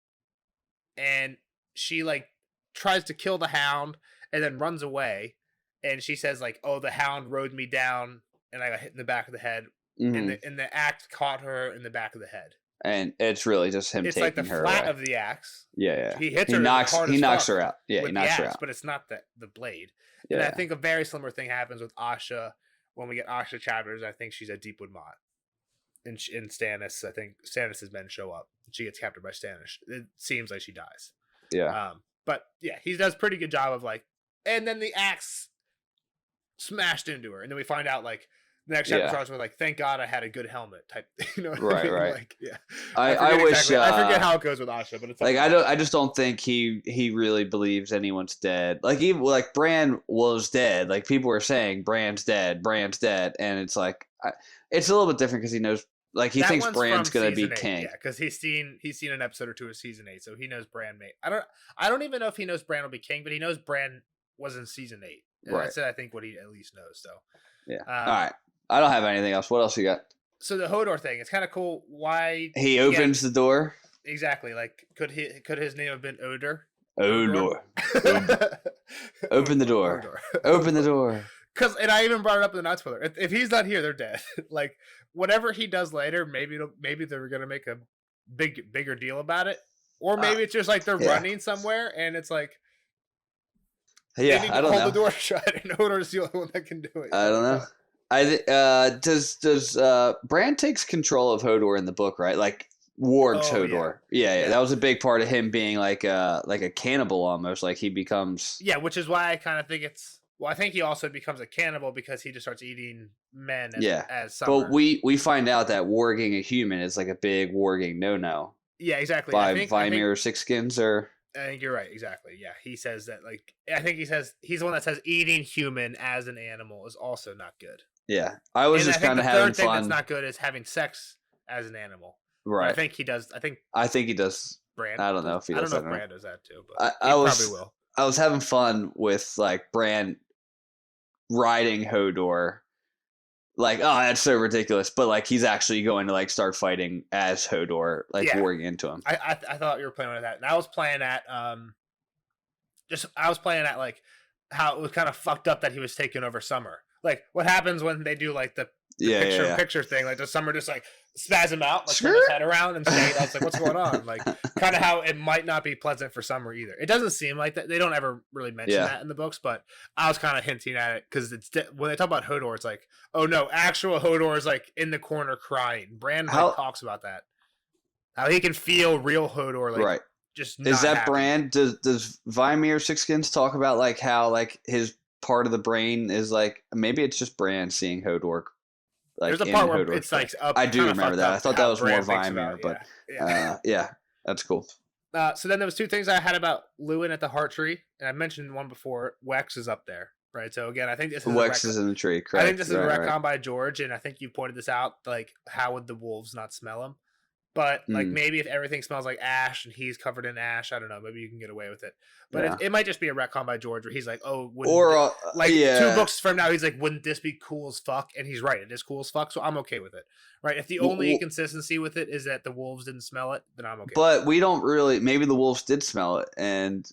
and she like tries to kill the Hound and then runs away, and she says like, "Oh, the Hound rode me down, and I got hit in the back of the head." And the axe caught her in the back of the head.
And it's really just him taking her. It's like the
flat of the axe.
Yeah.
He hits her.
He knocks her out. Yeah, he knocks her out.
But it's not the blade.
Yeah.
And I think a very similar thing happens with Asha when we get Asha chapters. I think she's at Deepwood Mott. In Stannis, I think Stannis' men show up. She gets captured by Stannis. It seems like she dies.
Yeah.
But yeah, he does a pretty good job of like, and then the axe smashed into her, and then we find out like. The next chapter starts with like, "Thank God I had a good helmet." Type, you know. What I mean?
Right.
Like, yeah.
I wish.
I forget how it goes with Asha, but it's
like I just don't think he really believes anyone's dead. Like even like Bran was dead. Like people were saying Bran's dead, and it's like it's a little bit different because he knows. Like he thinks Bran's gonna be king.
Yeah, because he's seen an episode or two of season 8, so he knows Bran may. I don't even know if he knows Bran will be king, but he knows Bran was in season 8. And
right.
That's I think what he at least knows. So
yeah. All right. I don't have anything else. What else you got?
So the Hodor thing, it's kind of cool. Why
he opens the door?
Exactly. Like, could his name have been Odor?
Odor. Open the door. Open the door.
And I even brought it up in the not spoiler. If he's not here, they're dead. Like, whatever he does later, maybe they're gonna make a bigger deal about it, or maybe it's just like they're running somewhere and it's like.
Yeah, I don't know.
Hold the door shut, and Hodor's the only one that can do it.
I don't know. Does Bran takes control of Hodor in the book, right? Like wargs Hodor. Yeah, that was a big part of him being like a cannibal almost. Like he becomes.
Yeah, which is why I kind of think it's. Well, I think he also becomes a cannibal because he just starts eating men. As Summer.
But we find out that warging a human is like a big warging no.
Yeah, exactly.
By Vimir Sixskins or.
I think you're right. Exactly. Yeah, he says that. Like, I think he says he's the one that says eating human as an animal is also not good.
Yeah, I was just kind of having fun. The third thing
that's not good is having sex as an animal.
Right.
But I think he does.
I think he does.
Bran.
I don't know if he does.
I don't know if Bran does that too, but
I probably will. I was having fun with like Bran riding Hodor. Like, oh, that's so ridiculous. But like, he's actually going to like start fighting as Hodor, like warring into him.
I thought you were playing with that, and I was playing at like how it was kind of fucked up that he was taking over Summer. Like, what happens when they do like the picture thing? Like, does Summer just like spaz him out, like turn his head around and say, "I was like, what's going on?" Like, kind of how it might not be pleasant for Summer either. It doesn't seem like that. They don't ever really mention that in the books, but I was kind of hinting at it because it's when they talk about Hodor, it's like, oh no, actual Hodor is like in the corner crying. Bran talks about that, how he can feel real Hodor, like just not
is that
happy.
Bran? Does Vimir Sixskins talk about like how like his part of the brain is like maybe it's just Bran seeing Hodor. Like
there's a part where it's like
I do remember that. I thought that was more Vimir, but yeah, that's cool.
So then there was two things I had about Lewin at the Heart Tree, and I mentioned one before. Wex is up there, right? So again, I think this is
Wex is in the tree. Correct.
I think this is a retcon by George, and I think you pointed this out. Like, how would the wolves not smell him? But like maybe if everything smells like ash and he's covered in ash, I don't know. Maybe you can get away with it. But it might just be a retcon by George where he's like, oh, like 2 books from now, he's like, wouldn't this be cool as fuck? And he's right, it is cool as fuck. So I'm okay with it, right? If the only inconsistency with it is that the wolves didn't smell it, then I'm okay.
But we don't really. Maybe the wolves did smell it, and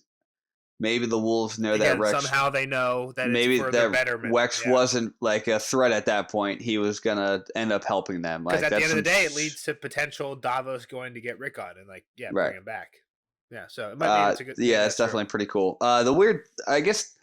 Maybe the wolves know
Again,
that Rex.
Somehow they know that
maybe
it's for their
that
betterment.
Rex wasn't like a threat at that point. He was gonna end up helping them.
Because
Like
at the end of the day, it leads to potential Davos going to get Rickon and bring him back. Yeah, so it might be it's a good.
Yeah, it's definitely pretty cool. The weird, I guess,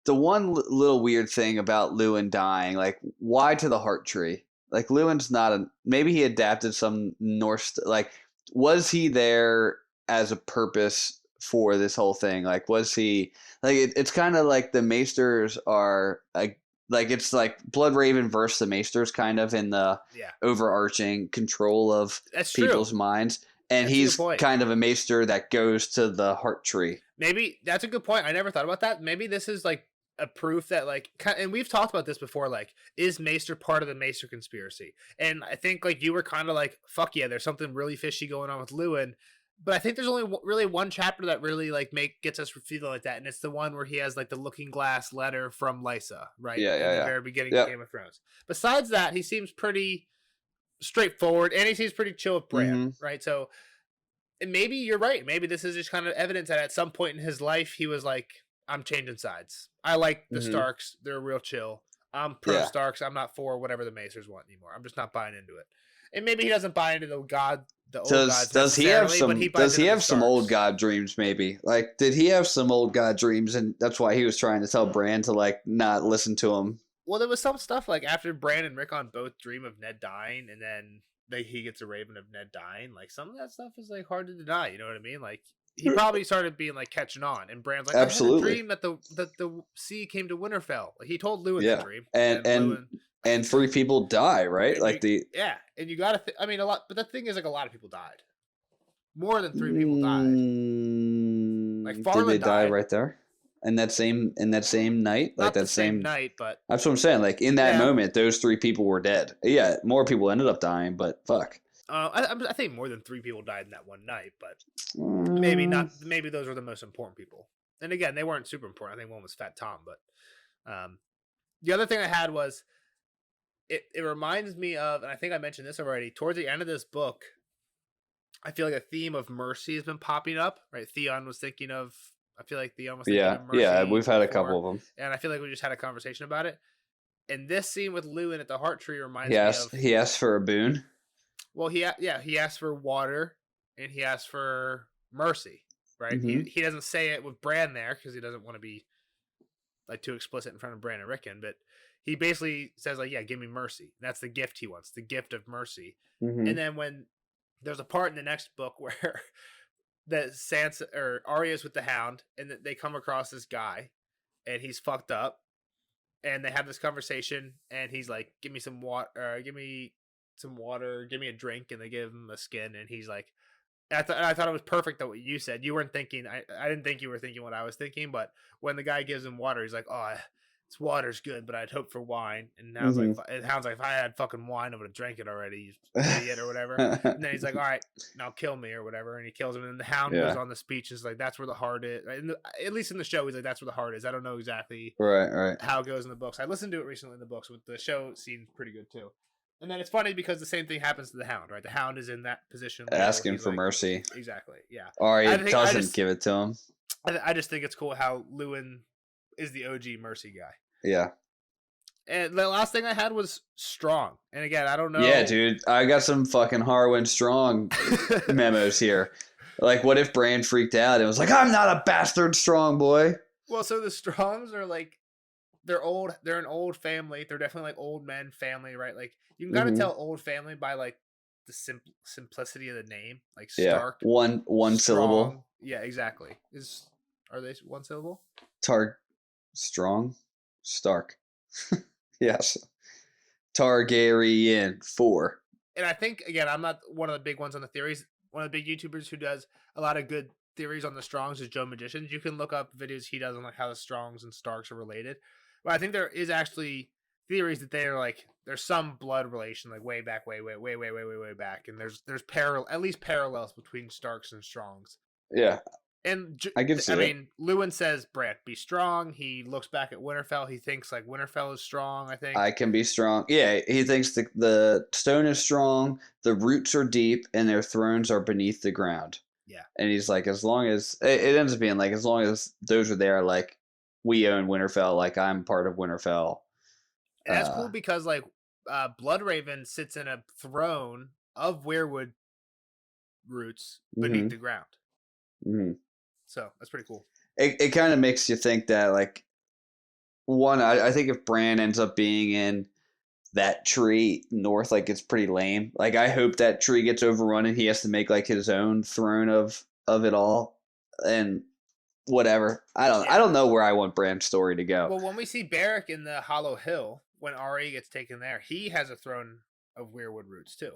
the one little weird thing about Lewin dying, like why to the heart tree? Like Lewin's not a. Maybe he adapted some Norse. Like, was he there as a purpose for this whole thing? Like, was he like? It's kind of like the Maesters are like it's like Bloodraven versus the Maesters, kind of in the overarching control of people's minds. And he's kind of a Maester that goes to the heart tree.
Maybe that's a good point. I never thought about that. Maybe this is like a proof that and we've talked about this before, like, is Maester part of the Maester conspiracy? And I think like you were kind of like, fuck yeah, there's something really fishy going on with Lewin. But I think there's only really one chapter that really like gets us feeling like that, and it's the one where he has like the looking glass letter from Lysa, right?
Yeah,
the very beginning of Game of Thrones. Besides that, he seems pretty straightforward, and he seems pretty chill with Bran, right? So and maybe you're right. Maybe this is just kind of evidence that at some point in his life, he was like, I'm changing sides. I like the Starks. They're real chill. I'm pro Starks. I'm not for whatever the Maesters want anymore. I'm just not buying into it. And maybe he doesn't buy into the old gods.
Does he have some old god dreams? Maybe like did he have some old god dreams, and that's why he was trying to tell Bran to like not listen to him?
Well, there was some stuff like after Bran and Rickon both dream of Ned dying, and then he gets a raven of Ned dying. Like some of that stuff is like hard to deny. You know what I mean? Like he probably started being like catching on, and Bran's like,
absolutely.
I had a dream that the sea came to Winterfell. Like he told Lewin that dream,
and 3 people die, right? Like
and you gotta. I mean, a lot, but the thing is, like a lot of people died. More than 3 people died. Like Farland
did they die
died.
right there in that same night? Like
not
that
the same night, but
that's what I'm saying. Like in that moment, those 3 people were dead. Yeah, more people ended up dying, but fuck.
I think more than 3 people died in that one night, but maybe not. Maybe those were the most important people. And again, they weren't super important. I think one was Fat Tom, but the other thing I had was it reminds me of, and I think I mentioned this already. Towards the end of this book, I feel like a theme of mercy has been popping up. Right, Theon was thinking of. I feel like Theon was thinking of mercy.
Yeah, we've had a couple of them,
and I feel like we just had a conversation about it. And this scene with Lewin at the Heart Tree reminds me of.
He asked for a boon.
Well, he asked for water, and he asked for mercy, right? He doesn't say it with Bran there because he doesn't want to be like too explicit in front of Bran and Rickon, but he basically says like, yeah, give me mercy. That's the gift he wants, the gift of mercy. And then when there's a part in the next book where that Sansa or Arya's with the Hound, and they come across this guy, and he's fucked up, and they have this conversation, and he's like, give me some water, give me a drink, and they give him a skin, and he's like, I thought it was perfect that what you said. You weren't thinking, I didn't think you were thinking what I was thinking, but when the guy gives him water, he's like, oh, this water's good, but I'd hope for wine. And now it's like, it sounds like if I had fucking wine, I would have drank it already, you idiot, or whatever. And then he's like, all right, now kill me, or whatever, and he kills him. And then the Hound goes on the speech, and is like, that's where the heart is. At least in the show, he's like, that's where the heart is. I don't know exactly how it goes in the books. I listened to it recently in the books, but the show seemed pretty good too. And then it's funny because the same thing happens to the Hound, right? The Hound is in that position.
Asking for mercy.
Exactly, yeah.
Arya doesn't give it to him.
I just think it's cool how Lewin is the OG mercy guy.
Yeah.
And the last thing I had was Strong. And again, I don't know.
Yeah, dude. I got some fucking Harwin Strong memos here. Like, what if Bran freaked out and was like, I'm not a bastard strong boy?
Well, so the Strongs are like, they're old. They're an old family. They're definitely like old men family, right? Like you can kind of tell old family by like the simplicity of the name, like Stark.
One syllable.
Yeah, exactly. Are they one syllable?
Strong, Stark. Yes. Targaryen 4.
And I think again, I'm not one of the big ones on the theories. One of the big YouTubers who does a lot of good theories on the Strongs is Joe Magician. You can look up videos he does on like how the Strongs and Starks are related. But I think there is actually theories that they are like there's some blood relation like way back, way back, and there's at least parallels between Starks and Strongs.
Yeah,
and
I can see. I
mean, Lewin says, "Brant, be strong." He looks back at Winterfell. He thinks like Winterfell is strong. I think
I can be strong. Yeah, he thinks the stone is strong. The roots are deep, and their thrones are beneath the ground.
Yeah.
And he's like, as long as it ends up being like, as long as those are there, like we own Winterfell, like I'm part of Winterfell.
And that's cool because like Bloodraven sits in a throne of weirwood roots beneath the ground.
Mm-hmm.
So that's pretty cool.
It kind of makes you think that like one, I think if Bran ends up being in that tree north, like it's pretty lame. Like I hope that tree gets overrun and he has to make like his own throne of it all and whatever. I don't know where I want Bran's story to go.
Well, when we see Beric in the Hollow Hill, when Arya gets taken there, he has a throne of weirwood roots too.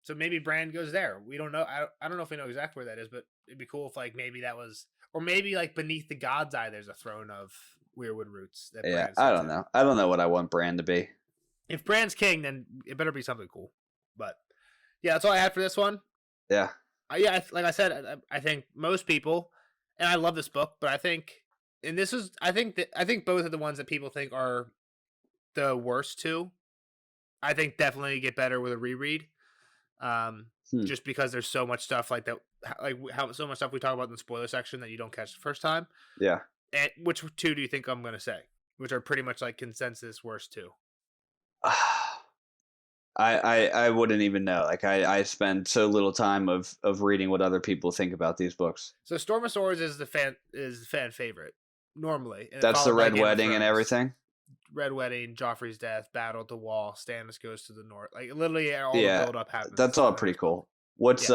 So maybe Bran goes there. We don't know. I don't know if we know exactly where that is, but it'd be cool if like maybe that was, or maybe like beneath the God's Eye, there's a throne of weirwood roots. That
yeah, I don't know. I don't know what I want Bran to be.
If Bran's king, then it better be something cool. But yeah, that's all I had for this one.
Yeah.
Yeah, like I said, I think most people, and I love this book, but I think, and this is, I think both of the ones that people think are the worst two, I think definitely get better with a reread. Just because there's so much stuff like that, like how so much stuff we talk about in the spoiler section that you don't catch the first time.
Yeah.
And which two do you think I'm going to say? Which are pretty much like consensus worst two?
I wouldn't even know. Like I spend so little time of reading what other people think about these books.
So Storm of Swords is the fan favorite normally.
That's the Red Wedding and everything.
Red Wedding, Joffrey's death, Battle at the Wall, Stannis goes to the north. Like literally all the build up happens.
That's all pretty cool. What's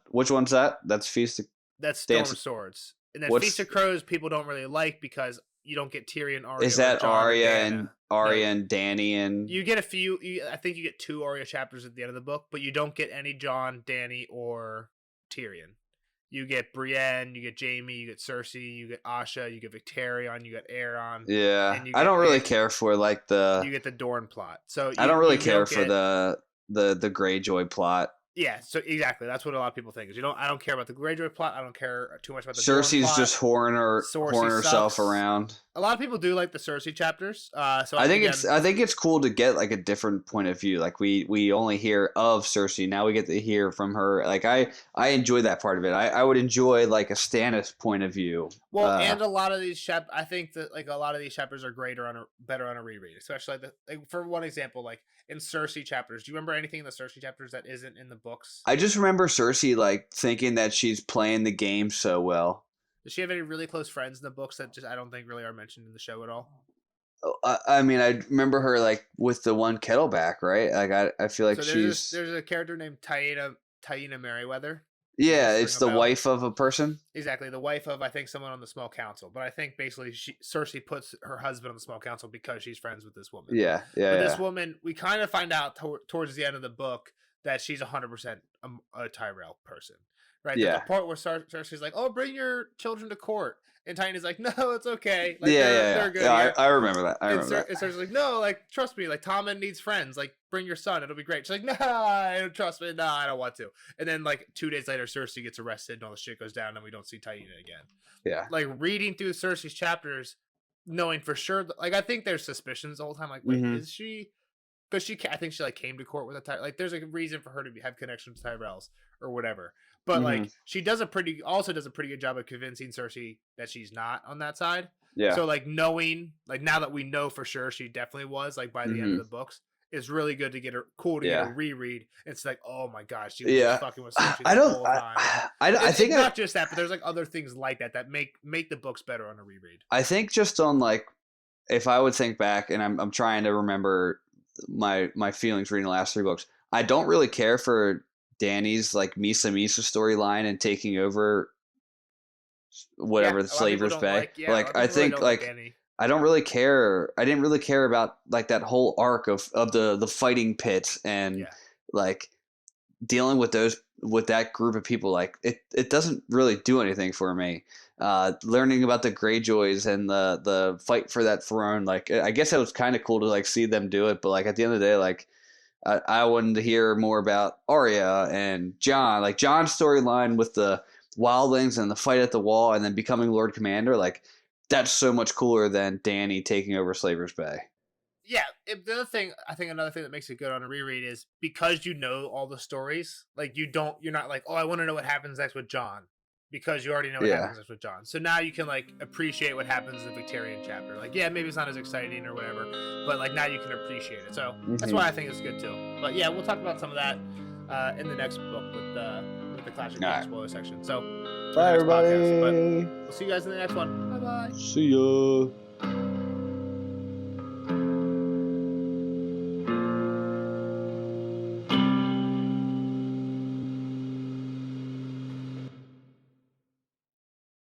which one's that? That's Feast of
That's Storm of Swords. And then Feast of Crows people don't really like because you don't get Tyrion, Arya.
Is that Arya and Dany and
you get a few I think you get 2 Arya chapters at the end of the book, but you don't get any Jon, Dany, or Tyrion. You get Brienne, you get Jaime, you get Cersei, you get Asha, you get Victarion, you get Aeron.
Yeah, I don't really care for like the.
You get the Dorne plot, so
I don't really care for the Greyjoy plot.
Yeah, so exactly. That's what a lot of people think. Is I don't care about the Greyjoy plot. I don't care too much about the
Cersei's just whoring herself around.
A lot of people do like the Cersei chapters. So
I think it's cool to get like a different point of view. Like we only hear of Cersei. Now we get to hear from her. Like I enjoy that part of it. I would enjoy like a Stannis point of view.
Well, and a lot of these I think that like a lot of these chapters are better on a reread. Especially like for one example, like in Cersei chapters. Do you remember anything in the Cersei chapters that isn't in the books?
I just remember Cersei like thinking that she's playing the game so well.
Does she have any really close friends in the books that just I don't think really are mentioned in the show at all?
I mean, I remember her like with the one Kettleback, right? Like I feel like
there's a character named Taina Merryweather.
Yeah, it's the wife of a person.
Exactly, the wife of I think someone on the small council. But I think basically Cersei puts her husband on the small council because she's friends with this woman.
Yeah.
This woman, we kind of find out towards the end of the book that she's 100% a Tyrell person. Right?
Yeah.
There's a part where Cersei's like, "Oh, bring your children to court," and Tina's like, "No, it's okay." Like, they're good.
Yeah, I remember that. And
Cersei's like, "No, like trust me. Like Tommen needs friends. Like bring your son. It'll be great." She's like, "No, I don't trust me. No, I don't want to." And then like 2 days later, Cersei gets arrested and all the shit goes down, and we don't see Taina again.
Yeah.
Like reading through Cersei's chapters, knowing for sure, like I think there's suspicions the whole time. Like, wait, is she? Because I think she like came to court with a Tyrell. Like, there's a reason for her to have connections to Tyrells or whatever. But like, she does a pretty good job of convincing Cersei that she's not on that side.
Yeah.
So like knowing, like now that we know for sure she definitely was, like by the end of the books, it's really good to get her get a reread. It's like, oh my gosh, she was fucking with Cersei the whole time.
I think
not just that, but there's like other things like that make the books better on a reread.
I think just on like, if I would think back, and I'm trying to remember my feelings reading the last 3 books, I don't really care for Dany's like Misa storyline and taking over whatever the Slaver's Bay. I think like I don't really care. I didn't really care about like that whole arc of the fighting pit and like dealing with that group of people. Like it doesn't really do anything for me. Learning about the Greyjoys and the fight for that throne, like I guess it was kind of cool to like see them do it, but like at the end of the day, like I wanted to hear more about Arya and Jon, like Jon's storyline with the wildlings and the fight at the wall and then becoming Lord Commander. Like that's so much cooler than Dany taking over Slaver's Bay.
Yeah, the other thing, I think another thing that makes it good on a reread is because you know all the stories, like you're not like, oh, I want to know what happens next with John, because you already know what happens next with John. So now you can like appreciate what happens in the Victorian chapter. Like, yeah, maybe it's not as exciting or whatever, but like now you can appreciate it. So that's why I think it's good too. But yeah, we'll talk about some of that in the next book with the Clash of Clans spoiler section. So
bye everybody.
Podcast, but we'll see you guys in the next one. Bye bye.
See ya.